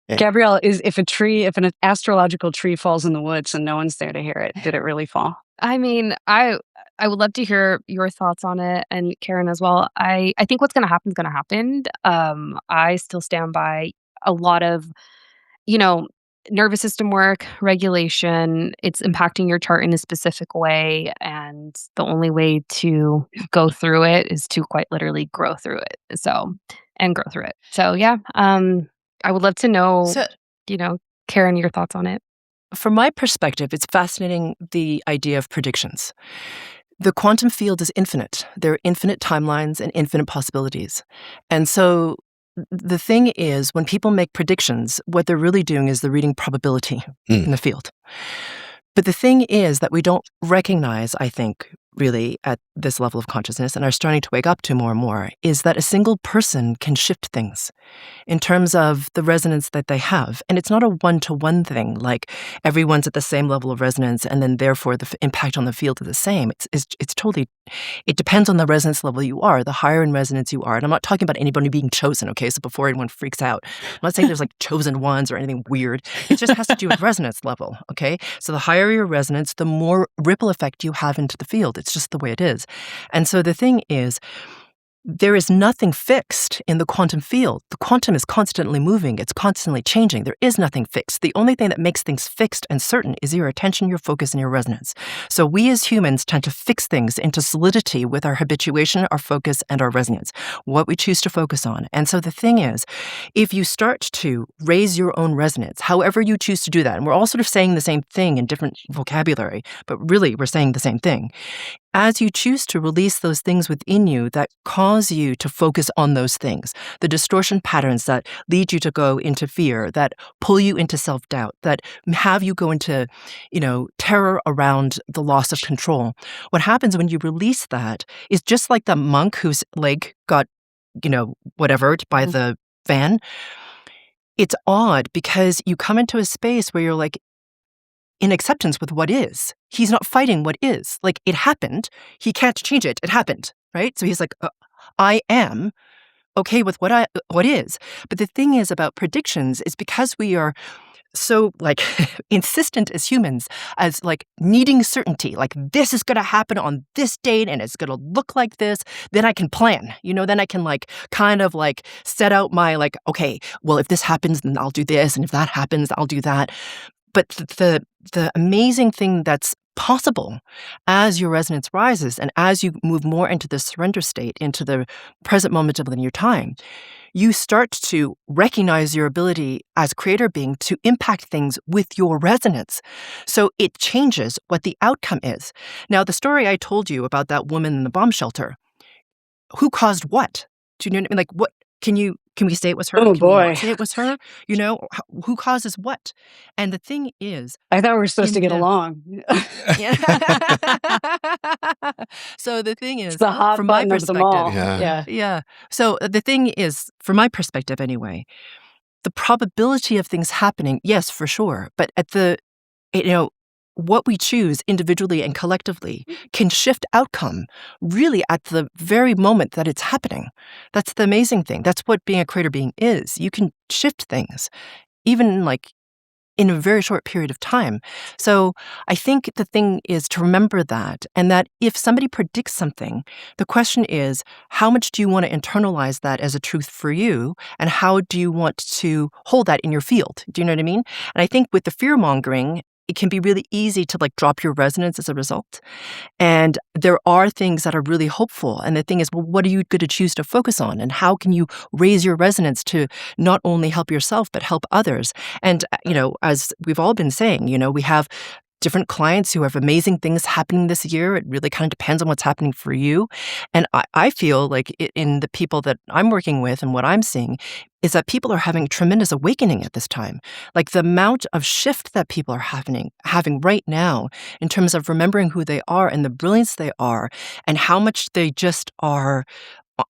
Gabrielle, if an astrological tree falls in the woods and no one's there to hear it, did it really fall? I mean, I would love to hear your thoughts on it, and Karen as well. I think what's gonna happen is gonna happen. I still stand by a lot of, you know, nervous system work, regulation. It's impacting your chart in a specific way, and the only way to go through it is to quite literally grow through it. And grow through it. So yeah, I would love to know, So, Karen, your thoughts on it. from my perspective, it's fascinating, the idea of predictions. The quantum field is infinite. There are infinite timelines and infinite possibilities. And so the thing is, when people make predictions, what they're really doing is they're reading probability in the field. But the thing is that we don't recognize, I think, really at this level of consciousness and are starting to wake up to more and more, is that a single person can shift things in terms of the resonance that they have. And it's not a one-to-one thing, like everyone's at the same level of resonance and then therefore the impact on the field is the same. It's totally, it depends on the resonance level you are, the higher in resonance you are. And I'm not talking about anybody being chosen, okay? So before anyone freaks out, I'm not saying there's like chosen ones or anything weird. It just has to do with resonance level, okay? So the higher your resonance, the more ripple effect you have into the field. It's just the way it is. And so the thing is, there is nothing fixed in the quantum field. The quantum is constantly moving. It's constantly changing. There is nothing fixed. The only thing that makes things fixed and certain is your attention, your focus, and your resonance. So we as humans tend to fix things into solidity with our habituation, our focus, and our resonance, what we choose to focus on. And so the thing is, if you start to raise your own resonance, however you choose to do that, and we're all sort of saying the same thing in different vocabulary, but really we're saying the same thing. As you choose to release those things within you that cause you to focus on those things, the distortion patterns that lead you to go into fear, that pull you into self-doubt, that have you go into, terror around the loss of control. What happens when you release that is just like the monk whose leg got, whatever by the van. It's odd because you come into a space where you're like, in acceptance with what is. He's not fighting what is. Like, it happened. He can't change it. It happened, right? So he's like, I am okay with what is. But the thing is about predictions is because we are so like insistent as humans as like needing certainty, like this is going to happen on this date and it's going to look like this, then I can plan, then I can like kind of like set out my like, okay, well, if this happens, then I'll do this. And if that happens, I'll do that. But the amazing thing that's possible as your resonance rises and as you move more into the surrender state, into the present moment of linear time, you start to recognize your ability as creator being to impact things with your resonance. So it changes what the outcome is. Now, the story I told you about that woman in the bomb shelter, who caused what? Do you know what I mean? Like, what can we say it was her? Oh, Can we boy. not say it was her? Who causes what? And the thing is, I thought we were supposed to get along. yeah. So the thing is, It's the hot from my button of them all. Yeah. yeah. So the thing is, from my perspective anyway, the probability of things happening, yes, for sure. But at what we choose individually and collectively can shift outcome really at the very moment that it's happening. That's the amazing thing. That's what being a creator being is. You can shift things, even like in a very short period of time. So I think the thing is to remember that, and that if somebody predicts something, the question is, how much do you want to internalize that as a truth for you? And how do you want to hold that in your field? Do you know what I mean? And I think with the fear mongering, it can be really easy to like drop your resonance as a result. And there are things that are really hopeful. And the thing is, well, what are you going to choose to focus on? And how can you raise your resonance to not only help yourself, but help others? And, as we've all been saying, we have different clients who have amazing things happening this year. It really kind of depends on what's happening for you. And I feel like in the people that I'm working with and what I'm seeing is that people are having tremendous awakening at this time. Like the amount of shift that people are having right now in terms of remembering who they are and the brilliance they are and how much they just are.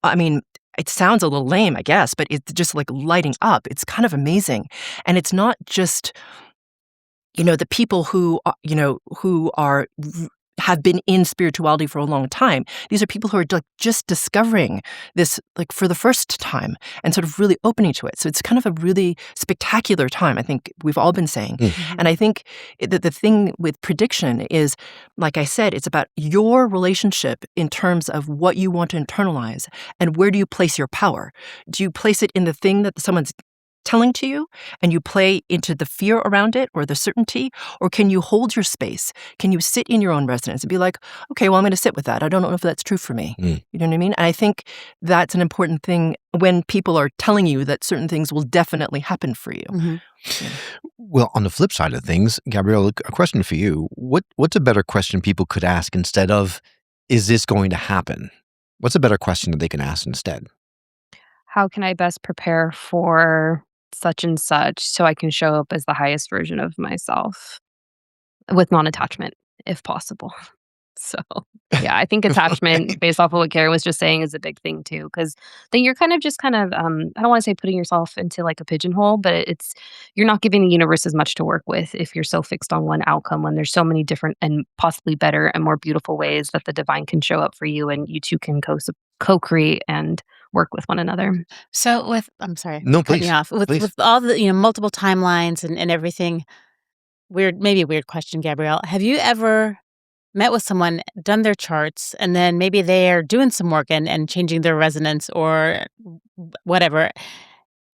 I mean, it sounds a little lame, I guess, but it's just like lighting up. It's kind of amazing. And it's not just the people who have been in spirituality for a long time. These are people who are like just discovering this like for the first time and sort of really opening to it. So it's kind of a really spectacular time, I think we've all been saying. And I think that the thing with prediction is, like I said, it's about your relationship in terms of what you want to internalize and where do you place your power. Do you place it in the thing that someone's telling to you and you play into the fear around it or the certainty, or can you hold your space? Can you sit in your own resonance and be like, okay, well, I'm going to sit with that. I don't know if that's true for me. You know what I mean? And I think that's an important thing when people are telling you that certain things will definitely happen for you. Mm-hmm. Well, on the flip side of things, Gabrielle, a question for you. What's a better question people could ask instead of, is this going to happen? What's a better question that they can ask instead? How can I best prepare for such and such so I can show up as the highest version of myself with non-attachment, if possible? So, yeah, I think attachment, based off of what Karen was just saying, is a big thing too, because then you're kind of I don't want to say putting yourself into like a pigeonhole, but you're not giving the universe as much to work with if you're so fixed on one outcome when there's so many different and possibly better and more beautiful ways that the divine can show up for you and you two can co-create and work with one another. So I'm sorry, No, cutting please. you off. With all the multiple timelines and everything, maybe a weird question, Gabrielle. Have you ever met with someone, done their charts, and then maybe they're doing some work and changing their resonance or whatever,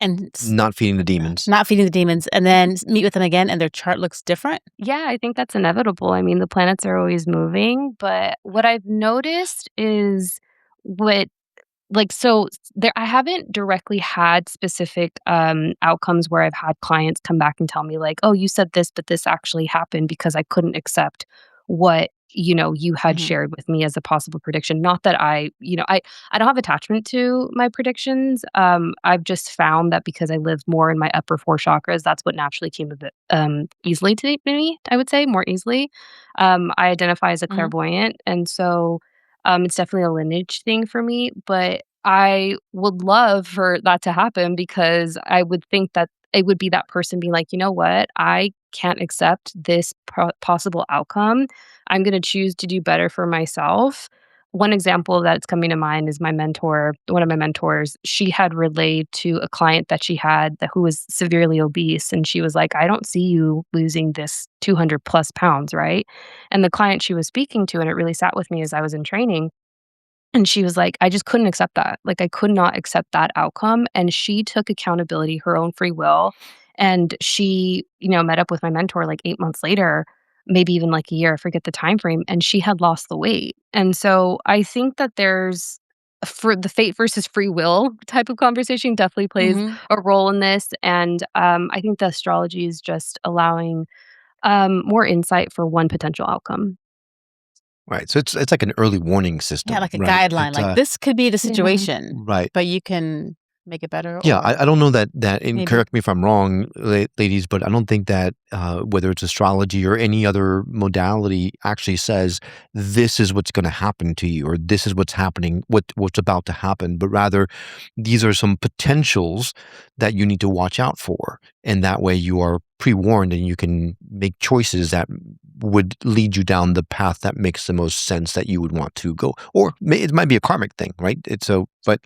and Not feeding the demons. not feeding the demons, and then meet with them again and their chart looks different? Yeah, I think that's inevitable. I mean, the planets are always moving, but what I've noticed is I haven't directly had specific outcomes where I've had clients come back and tell me like, oh, you said this, but this actually happened because I couldn't accept what you had shared with me as a possible prediction. Not that I don't have attachment to my predictions. I've just found that because I live more in my upper four chakras, that's what naturally came a bit easily to me, I would say, more easily. I identify as a clairvoyant, and so it's definitely a lineage thing for me, but I would love for that to happen because I would think that it would be that person being like, you know what, I can't accept this possible outcome. I'm going to choose to do better for myself. One example that's coming to mind is one of my mentors. She had relayed to a client that she had who was severely obese. And she was like, I don't see you losing this 200 plus pounds, right? And the client she was speaking to, and it really sat with me as I was in training, and she was like, I just couldn't accept that. Like, I could not accept that outcome. And she took accountability, her own free will. And she, met up with my mentor like 8 months later, maybe even like a year, I forget the time frame, and she had lost the weight. And so I think that there's for the fate versus free will type of conversation definitely plays a role in this. And I think the astrology is just allowing more insight for one potential outcome. Right. So it's like an early warning system. Yeah, like a right? guideline. Like this could be the situation, Right. but you can make it better. Yeah, or I don't know that, and maybe- correct me if I'm wrong, ladies, but I don't think that whether it's astrology or any other modality actually says this is what's going to happen to you or this is what's happening, what's about to happen, but rather these are some potentials that you need to watch out for. And that way you are pre-warned and you can make choices that would lead you down the path that makes the most sense that you would want to go. Or it might be a karmic thing, right? But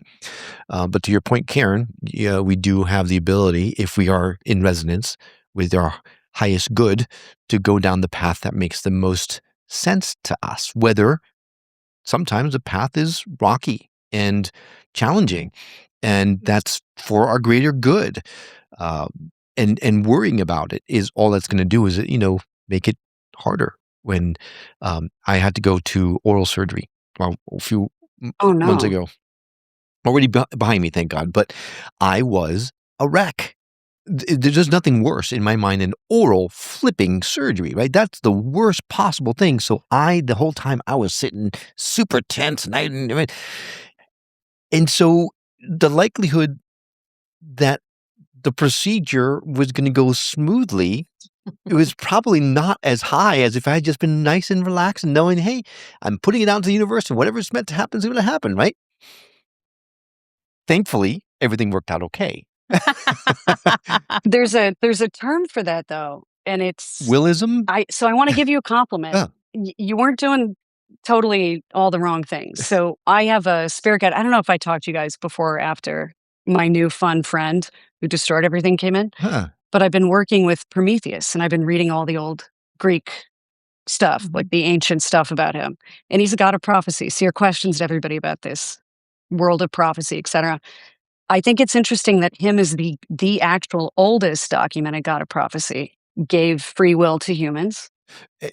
to your point, Karen, we do have the ability, if we are in resonance with our highest good, to go down the path that makes the most sense to us, whether sometimes the path is rocky and challenging, and that's for our greater good. And worrying about it is all that's going to do is, make it harder. When I had to go to oral surgery a few months ago, already behind me, thank God, but I was a wreck. There's just nothing worse in my mind than oral flipping surgery, right? That's the worst possible thing. So the whole time I was sitting super tense, and so the likelihood that the procedure was going to go smoothly, it was probably not as high as if I had just been nice and relaxed and knowing, hey, I'm putting it out to the universe and whatever's meant to happen is going to happen, right? Thankfully, everything worked out okay. There's a term for that though, and it's Willism? So I want to give you a compliment. Oh. You weren't doing totally all the wrong things. So I have a spirit guide. I don't know if I talked to you guys before or after my new fun friend who destroyed everything came in, Huh. but I've been working with Prometheus and I've been reading all the old Greek stuff, like the ancient stuff about him. And he's a god of prophecy. So your questions to everybody about this world of prophecy, etc. I think it's interesting that him is the actual oldest documented god of prophecy, gave free will to humans.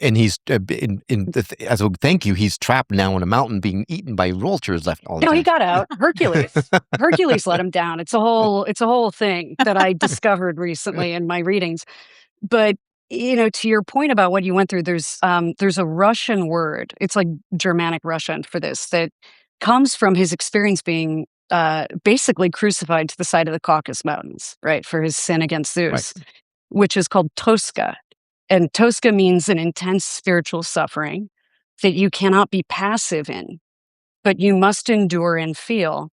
And he's as a thank you, he's trapped now on a mountain being eaten by vultures left all the No, time. he got out. Hercules let him down. It's a whole thing that I discovered recently in my readings. But to your point about what you went through, there's a Russian word. It's like Germanic Russian for this that comes from his experience being basically crucified to the side of the Caucasus Mountains, right, for his sin against Zeus, which is called Tosca. And Tosca means an intense spiritual suffering that you cannot be passive in, but you must endure and feel,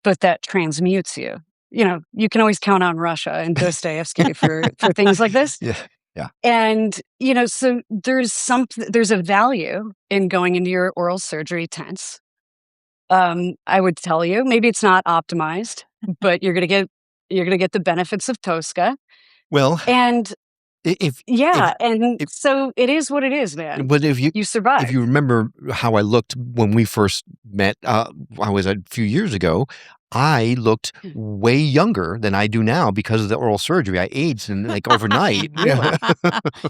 but that transmutes you. You can always count on Russia and Dostoevsky for things like this. Yeah. And, so there's a value in going into your oral surgery tense. I would tell you, maybe it's not optimized, but you're gonna get the benefits of Tosca. Well, And if so it is what it is, man. But if You survive. If you remember how I looked when we first met, I was a few years ago. I looked way younger than I do now because of the oral surgery. I aged overnight. Really?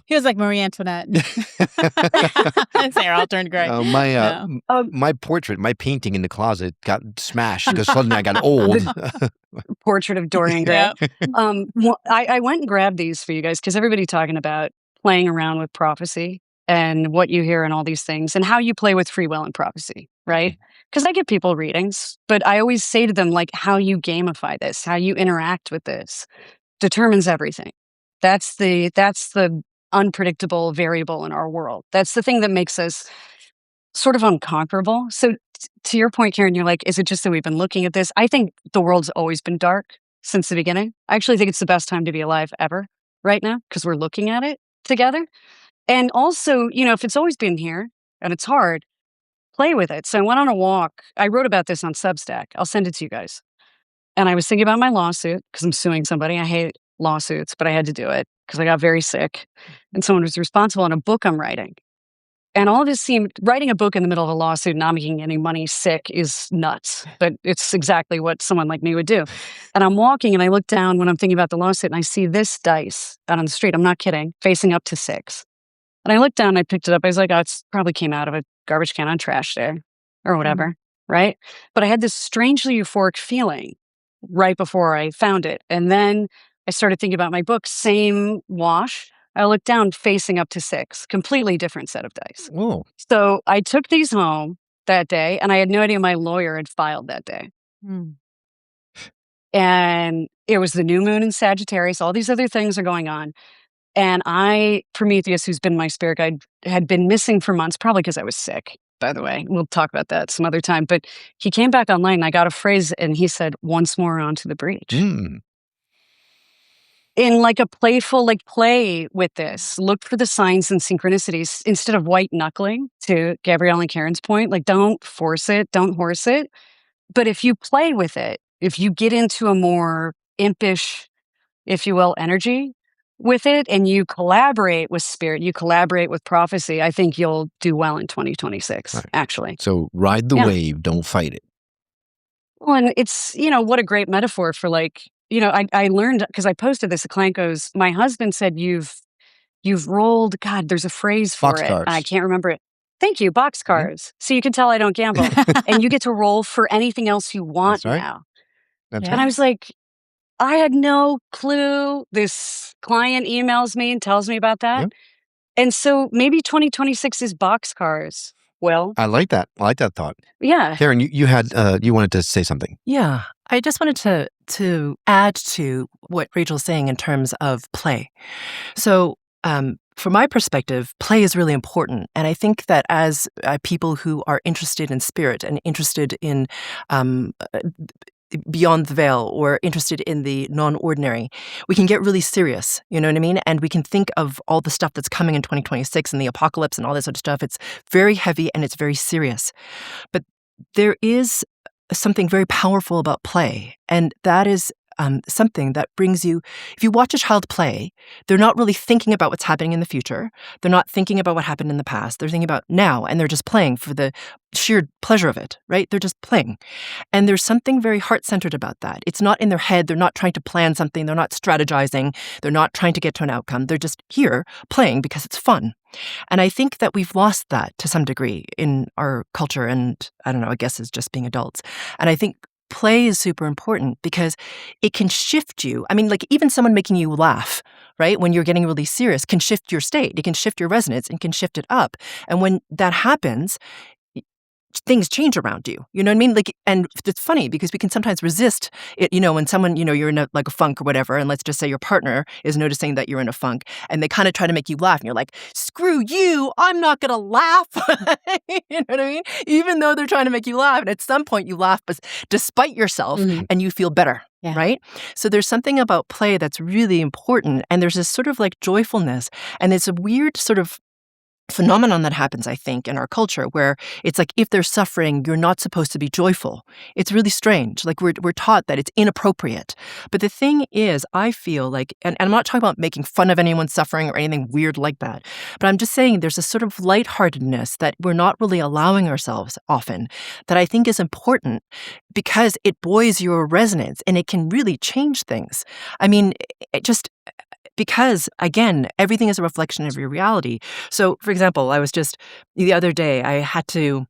He was like Marie Antoinette. His hair all turned gray. My portrait, my painting in the closet got smashed because suddenly I got old. Portrait of Dorian Gray. I went and grabbed these for you guys because everybody's talking about playing around with prophecy and what you hear and all these things and how you play with free will and prophecy, right? Because I give people readings, but I always say to them, like, how you gamify this, how you interact with this determines everything. That's the unpredictable variable in our world. That's the thing that makes us sort of unconquerable. So to your point, Karen, you're like, is it just that we've been looking at this? I think the world's always been dark since the beginning. I actually think it's the best time to be alive ever right now because we're looking at it together. And also, if it's always been here and it's hard, play with it. So I went on a walk. I wrote about this on Substack. I'll send it to you guys. And I was thinking about my lawsuit because I'm suing somebody. I hate lawsuits, but I had to do it because I got very sick and someone was responsible on a book I'm writing. And all of this seemed, writing a book in the middle of a lawsuit, not making any money, sick is nuts. But it's exactly what someone like me would do. And I'm walking and I look down when I'm thinking about the lawsuit and I see this dice out on the street. I'm not kidding, facing up to 6. And I looked down and I picked it up. I was like, oh, it's probably came out of a garbage can on trash day or whatever, right? But I had this strangely euphoric feeling right before I found it. And then I started thinking about my book, same wash. I looked down, facing up to 6, completely different set of dice. Whoa. So I took these home that day, and I had no idea my lawyer had filed that day. And it was the new moon in Sagittarius. All these other things are going on. And Prometheus, who's been my spirit guide, had been missing for months, probably because I was sick, by the way. We'll talk about that some other time. But he came back online, and I got a phrase, and he said, once more onto the breach. In like a playful, play with this. Look for the signs and synchronicities instead of white knuckling, to Gabrielle and Karen's point. Don't force it, don't horse it. But if you play with it, if you get into a more impish, if you will, energy with it, and you collaborate with spirit, you collaborate with prophecy, I think you'll do well in 2026, actually. So ride the wave, don't fight it. Well, and it's, what a great metaphor for I learned, because I posted this, a client goes, my husband said, you've rolled, God, there's a phrase for box it. Cars. I can't remember it. Thank you, boxcars. So you can tell I don't gamble. And you get to roll for anything else you want now. That's And I was like, I had no clue. This client emails me and tells me about that. Yep. And so maybe 2026 is boxcars. Well, I like that. I like that thought. yeah. Karen, you wanted to say something. Yeah, I just wanted to add to what Rachel's saying in terms of play. So, from my perspective, play is really important, and I think that as people who are interested in spirit and interested in beyond the veil or interested in the non-ordinary, we can get really serious, you know what I mean? And we can think of all the stuff that's coming in 2026 and the apocalypse and all this sort of stuff. It's very heavy and it's very serious. But there is something very powerful about play, and that is something that brings you, if you watch a child play, they're not really thinking about what's happening in the future. They're not thinking about what happened in the past. They're thinking about now, and they're just playing for the sheer pleasure of it, right? They're just playing. And there's something very heart-centered about that. It's not in their head. They're not trying to plan something. They're not strategizing. They're not trying to get to an outcome. They're just here playing because it's fun. And I think that we've lost that to some degree in our culture, and I don't know, I guess as just being adults. And I think play is super important because it can shift you. I mean, like even someone making you laugh, right, when you're getting really serious can shift your state. It can shift your resonance and can shift it up. And when that happens, things change around you. You know what I mean? Like, and it's funny because we can sometimes resist it, when someone, you're in a funk or whatever, and let's just say your partner is noticing that you're in a funk and they kind of try to make you laugh and you're like, screw you, I'm not going to laugh. You know what I mean? Even though they're trying to make you laugh. And at some point you laugh despite yourself and you feel better. Yeah. Right? So there's something about play that's really important. And there's this sort of like joyfulness. And it's a weird sort of phenomenon that happens, I think, in our culture where it's like if they're suffering, you're not supposed to be joyful. It's really strange. Like we're taught that it's inappropriate. But the thing is, I feel like, and I'm not talking about making fun of anyone suffering or anything weird like that, but I'm just saying there's a sort of lightheartedness that we're not really allowing ourselves often that I think is important because it buoys your resonance and it can really change things. I mean, because, again, everything is a reflection of your reality. So, for example, the other day, I had to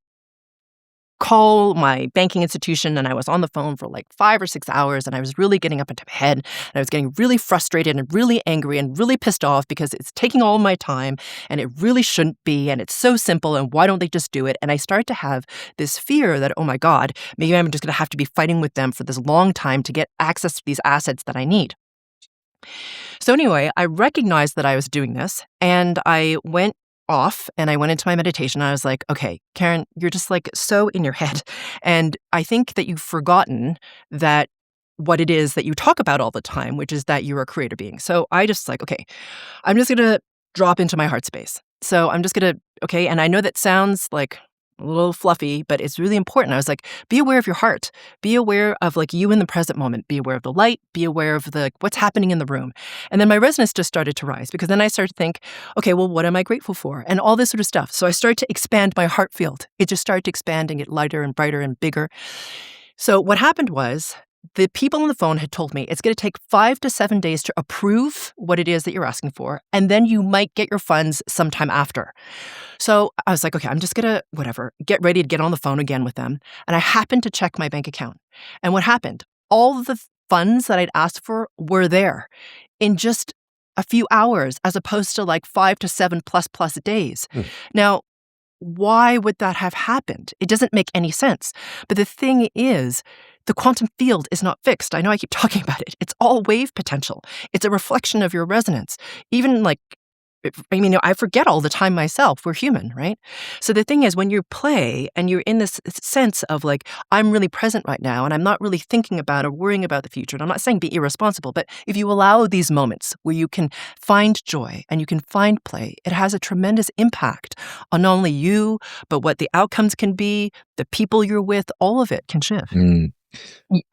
call my banking institution and I was on the phone for like 5 or 6 hours and I was really getting up into my head and I was getting really frustrated and really angry and really pissed off because it's taking all my time and it really shouldn't be and it's so simple and why don't they just do it? And I started to have this fear that, oh my God, maybe I'm just going to have to be fighting with them for this long time to get access to these assets that I need. So anyway, I recognized that I was doing this and I went off and I went into my meditation. I was like, okay, Karen, you're just like so in your head. And I think that you've forgotten that what it is that you talk about all the time, which is that you're a creator being. So I just like, okay, I'm just going to drop into my heart space. So I'm just going to, okay, and I know that sounds like a little fluffy, but it's really important. I was like, be aware of your heart. Be aware of like you in the present moment. Be aware of the light. Be aware of what's happening in the room. And then my resonance just started to rise because then I started to think, okay, well, what am I grateful for? And all this sort of stuff. So I started to expand my heart field. It just started to expand and get lighter and brighter and bigger. So what happened was the people on the phone had told me it's going to take 5 to 7 days to approve what it is that you're asking for, and then you might get your funds sometime after. So I was like, okay, I'm just going to, get ready to get on the phone again with them. And I happened to check my bank account. And what happened? All the funds that I'd asked for were there in just a few hours, as opposed to like 5 to 7 plus days. Now, why would that have happened? It doesn't make any sense. But the thing is, the quantum field is not fixed. I know I keep talking about it. It's all wave potential. It's a reflection of your resonance. Even I forget all the time myself. We're human, right? So the thing is, when you play and you're in this sense of like, I'm really present right now and I'm not really thinking about or worrying about the future. And I'm not saying be irresponsible, but if you allow these moments where you can find joy and you can find play, it has a tremendous impact on not only you, but what the outcomes can be, the people you're with, all of it can shift.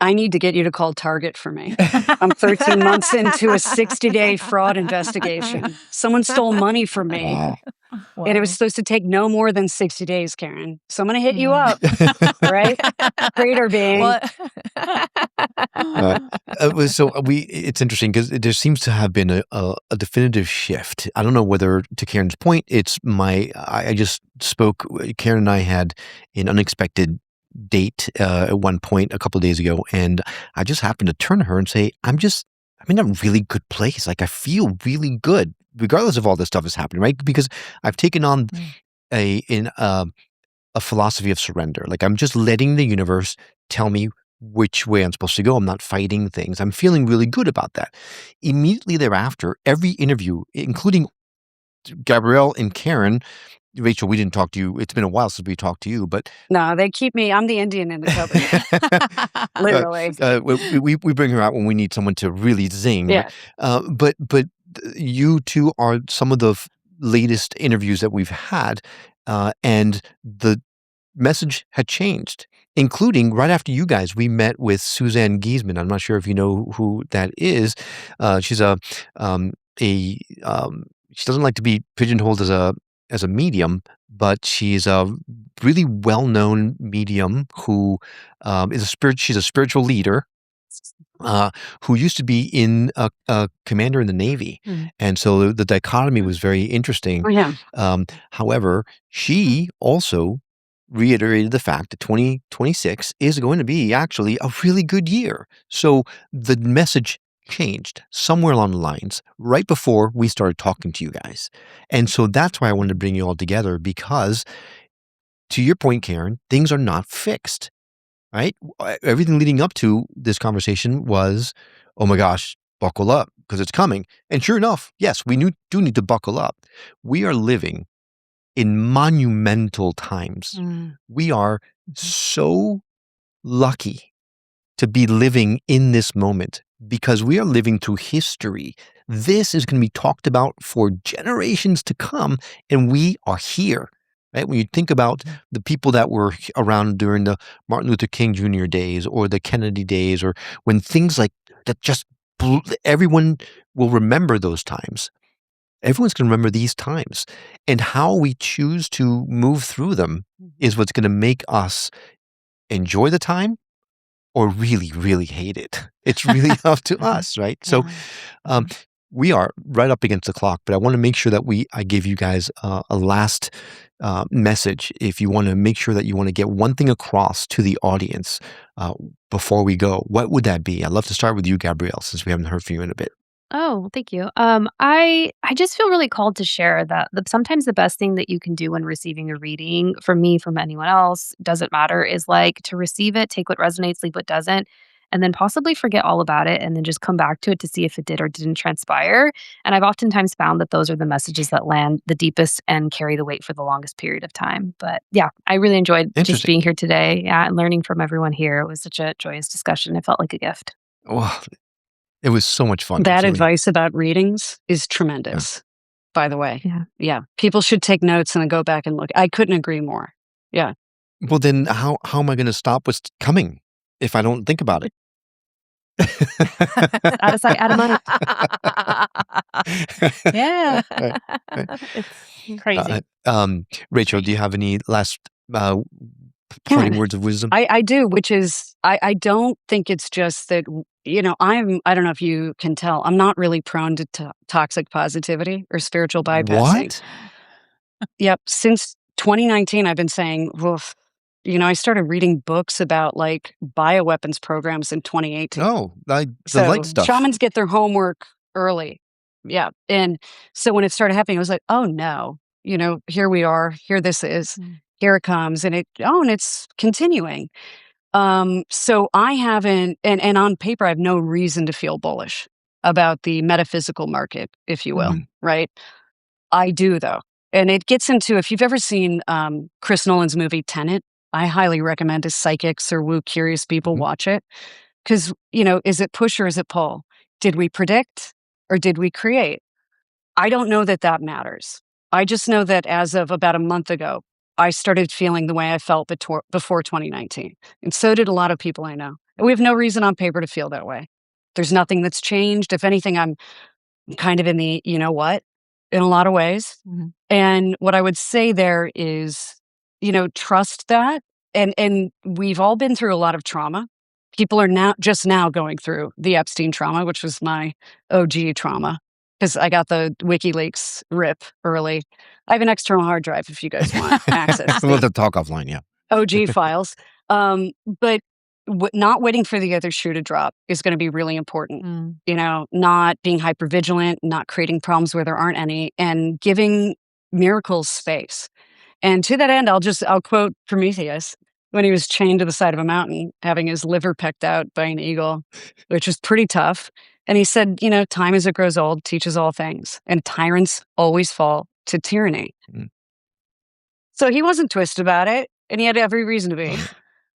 I need to get you to call Target for me. I'm 13 months into a 60-day fraud investigation. Someone stole money from me. Wow. And it was supposed to take no more than 60 days, Karen. So I'm going to hit you up, right? Creator being. It's interesting because there seems to have been a definitive shift. I don't know whether, to Karen's point, I just spoke, Karen and I had an unexpected date at one point a couple of days ago, and I just happened to turn to her and say, I'm in a really good place. Like I feel really good, regardless of all this stuff is happening, right? Because I've taken on a in a philosophy of surrender. Like I'm just letting the universe tell me which way I'm supposed to go. I'm not fighting things. I'm feeling really good about that. Immediately thereafter, every interview, including Gabrielle and Karen, Rachel, we didn't talk to you. It's been a while since we talked to you, but No, they keep me. I'm the Indian in the company, literally. we bring her out when we need someone to really zing. Yeah. But you two are some of the latest interviews that we've had, and the message had changed, including right after you guys, we met with Suzanne Giesman. I'm not sure if you know who that is. She's she doesn't like to be pigeonholed as a medium, but she's a really well-known medium who she's a spiritual leader who used to be in a commander in the Navy. And so the dichotomy was very interesting. Oh, yeah. However, she also reiterated the fact that 2026 is going to be actually a really good year. So the message changed somewhere along the lines right before we started talking to you guys. And so that's why I wanted to bring you all together, because to your point, Karen, things are not fixed, right? Everything leading up to this conversation was, oh my gosh, buckle up because it's coming. And sure enough, yes, we do need to buckle up. We are living in monumental times. We are so lucky to be living in this moment because we are living through history. This is going to be talked about for generations to come, and we are here. Right? When you think about the people that were around during the Martin Luther King Jr. days or the Kennedy days, or when things like that just everyone will remember those times. Everyone's going to remember these times, and how we choose to move through them is what's going to make us enjoy the time or really, really hate it. It's really up to us, right? So we are right up against the clock, but I want to make sure that I give you guys a last message. If you want to make sure that you want to get one thing across to the audience before we go, what would that be? I'd love to start with you, Gabrielle, since we haven't heard from you in a bit. Oh, thank you. I just feel really called to share that sometimes the best thing that you can do when receiving a reading, for me, from anyone else, doesn't matter, is like to receive it, take what resonates, leave what doesn't, and then possibly forget all about it and then just come back to it to see if it did or didn't transpire. And I've oftentimes found that those are the messages that land the deepest and carry the weight for the longest period of time. But yeah, I really enjoyed just being here today, and learning from everyone here. It was such a joyous discussion. It felt like a gift. Well, it was so much fun. That advice about readings is tremendous, by the way. Yeah. People should take notes and then go back and look. I couldn't agree more. Yeah. Well, then how am I going to stop what's coming if I don't think about it? Out of sight, out of mind. Yeah. Right. It's crazy. Rachel, do you have any last parting words of wisdom? I do, which is I don't think it's just that, I don't know if you can tell, I'm not really prone to toxic positivity or spiritual bypassing. What? Yep. Since 2019, I've been saying, woof. I started reading books about like bioweapons programs in 2018. Oh, the light stuff. Shamans get their homework early. Yeah. And so when it started happening, I was like, oh no, here we are, here this is, here it comes. And it's continuing. So I haven't, and on paper, I have no reason to feel bullish about the metaphysical market, if you will, right? I do though. And it gets into, if you've ever seen Chris Nolan's movie Tenet, I highly recommend as psychics or woo curious people watch it. Because, is it push or is it pull? Did we predict or did we create? I don't know that matters. I just know that as of about a month ago, I started feeling the way I felt before 2019. And so did a lot of people I know. And we have no reason on paper to feel that way. There's nothing that's changed. If anything, I'm kind of in the, in a lot of ways. And what I would say there is, trust that. And we've all been through a lot of trauma. People are just now going through the Epstein trauma, which was my OG trauma, because I got the WikiLeaks rip early. I have an external hard drive if you guys want access. We'll have to talk offline, yeah. OG files. But not waiting for the other shoe to drop is going to be really important. Not being hypervigilant, not creating problems where there aren't any, and giving miracles space. And to that end, I'll quote Prometheus when he was chained to the side of a mountain, having his liver pecked out by an eagle, which was pretty tough. And he said, time as it grows old teaches all things, and tyrants always fall to tyranny. So he wasn't twisted about it, and he had every reason to be.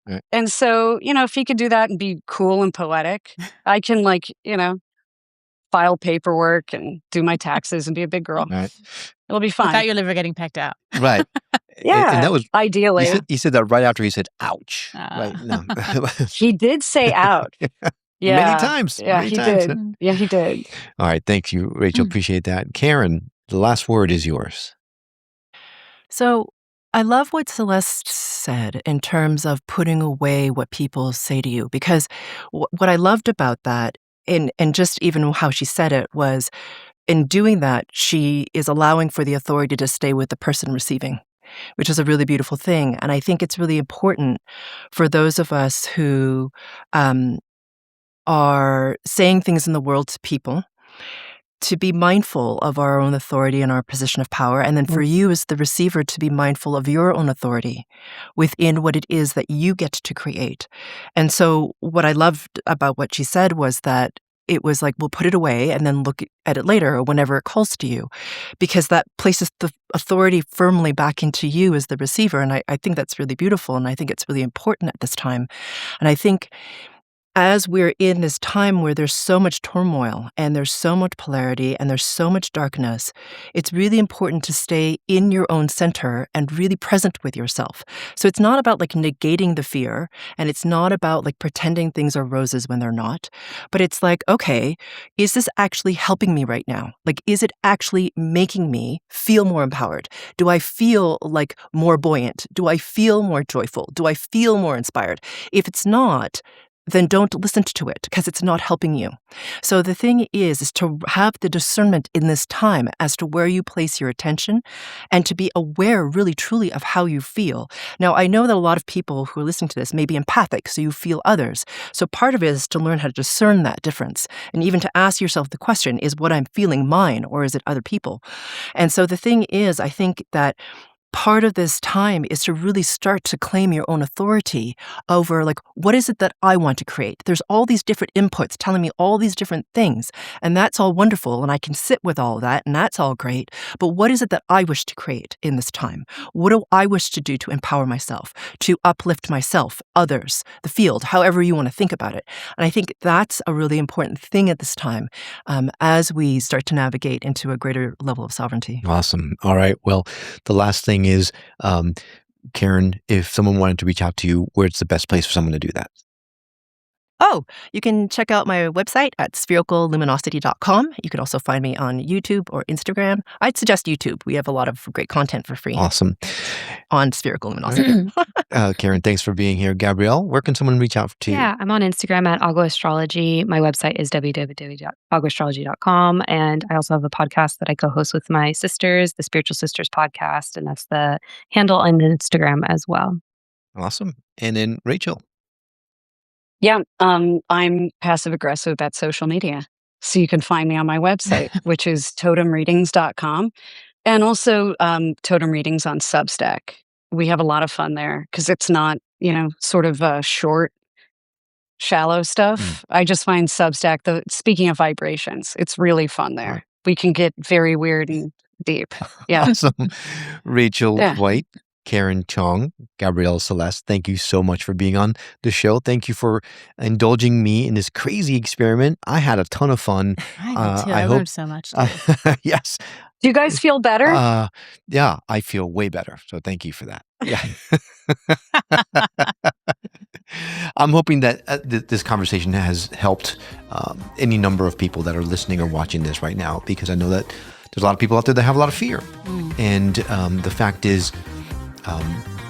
Right. And so, if he could do that and be cool and poetic, I can file paperwork and do my taxes and be a big girl. Right. It'll be fine. Without your liver getting pecked out. Right. Yeah, and that was ideally. He said that right after he said, ouch. Right. No. He did say out. Yeah. Many times. Yeah, Many he times. did. Yeah, he did. All right. Thank you, Rachel. Appreciate that. Karen, the last word is yours. So I love what Celeste said in terms of putting away what people say to you, because what I loved about that, and just even how she said it, was in doing that, she is allowing for the authority to stay with the person receiving, which is a really beautiful thing. And I think it's really important for those of us who are saying things in the world to people to be mindful of our own authority and our position of power, and then for you as the receiver to be mindful of your own authority within what it is that you get to create. And so what I loved about what she said was that it was like, we'll put it away and then look at it later or whenever it calls to you, because that places the authority firmly back into you as the receiver. And I think that's really beautiful, and I think it's really important at this time. And I think as we're in this time where there's so much turmoil and there's so much polarity and there's so much darkness, it's really important to stay in your own center and really present with yourself. So it's not about negating the fear, and it's not about pretending things are roses when they're not, but it's okay, is this actually helping me right now? Is it actually making me feel more empowered? Do I feel more buoyant? Do I feel more joyful? Do I feel more inspired? If it's not, then don't listen to it, because it's not helping you. So the thing is to have the discernment in this time as to where you place your attention, and to be aware really truly of how you feel. Now, I know that a lot of people who are listening to this may be empathic, so you feel others. So part of it is to learn how to discern that difference, and even to ask yourself the question, is what I'm feeling mine, or is it other people? And so the thing is, I think that part of this time is to really start to claim your own authority over what is it that I want to create? There's all these different inputs telling me all these different things, and that's all wonderful, and I can sit with all of that, and that's all great. But what is it that I wish to create in this time? What do I wish to do to empower myself, to uplift myself, others, the field, however you want to think about it? And I think that's a really important thing at this time as we start to navigate into a greater level of sovereignty. Awesome. All right. Well, the last thing is, Karen, if someone wanted to reach out to you, where's the best place for someone to do that? Oh, you can check out my website at sphericalluminosity.com. You can also find me on YouTube or Instagram. I'd suggest YouTube. We have a lot of great content for free. Awesome. On spherical luminosity. Karen, thanks for being here. Gabrielle, where can someone reach out to you? Yeah, I'm on Instagram at agoastrology. My website is www.agoastrology.com. And I also have a podcast that I co-host with my sisters, the Spiritual Sisters podcast. And that's the handle on Instagram as well. Awesome. And then Rachel. Yeah, I'm passive aggressive about social media. So you can find me on my website, which is totemreadings.com, and also Totem Readings on Substack. We have a lot of fun there because it's not, sort of short, shallow stuff. I just find Substack, speaking of vibrations, it's really fun there. Right. We can get very weird and deep. Yeah. Awesome. Rachel Yeah. White, Karen Chong, Gabrielle Celeste, thank you so much for being on the show. Thank you for indulging me in this crazy experiment. I had a ton of fun. I did too. I learned so much. Yes. Do you guys feel better? Yeah, I feel way better. So thank you for that. Yeah. I'm hoping that this conversation has helped any number of people that are listening or watching this right now, because I know that there's a lot of people out there that have a lot of fear. And the fact is,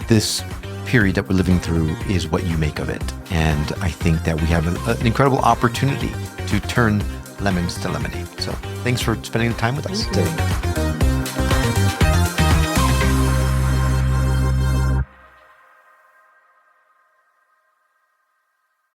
this period that we're living through is what you make of it. And I think that we have an incredible opportunity to turn lemons to lemonade. So thanks for spending the time with us today.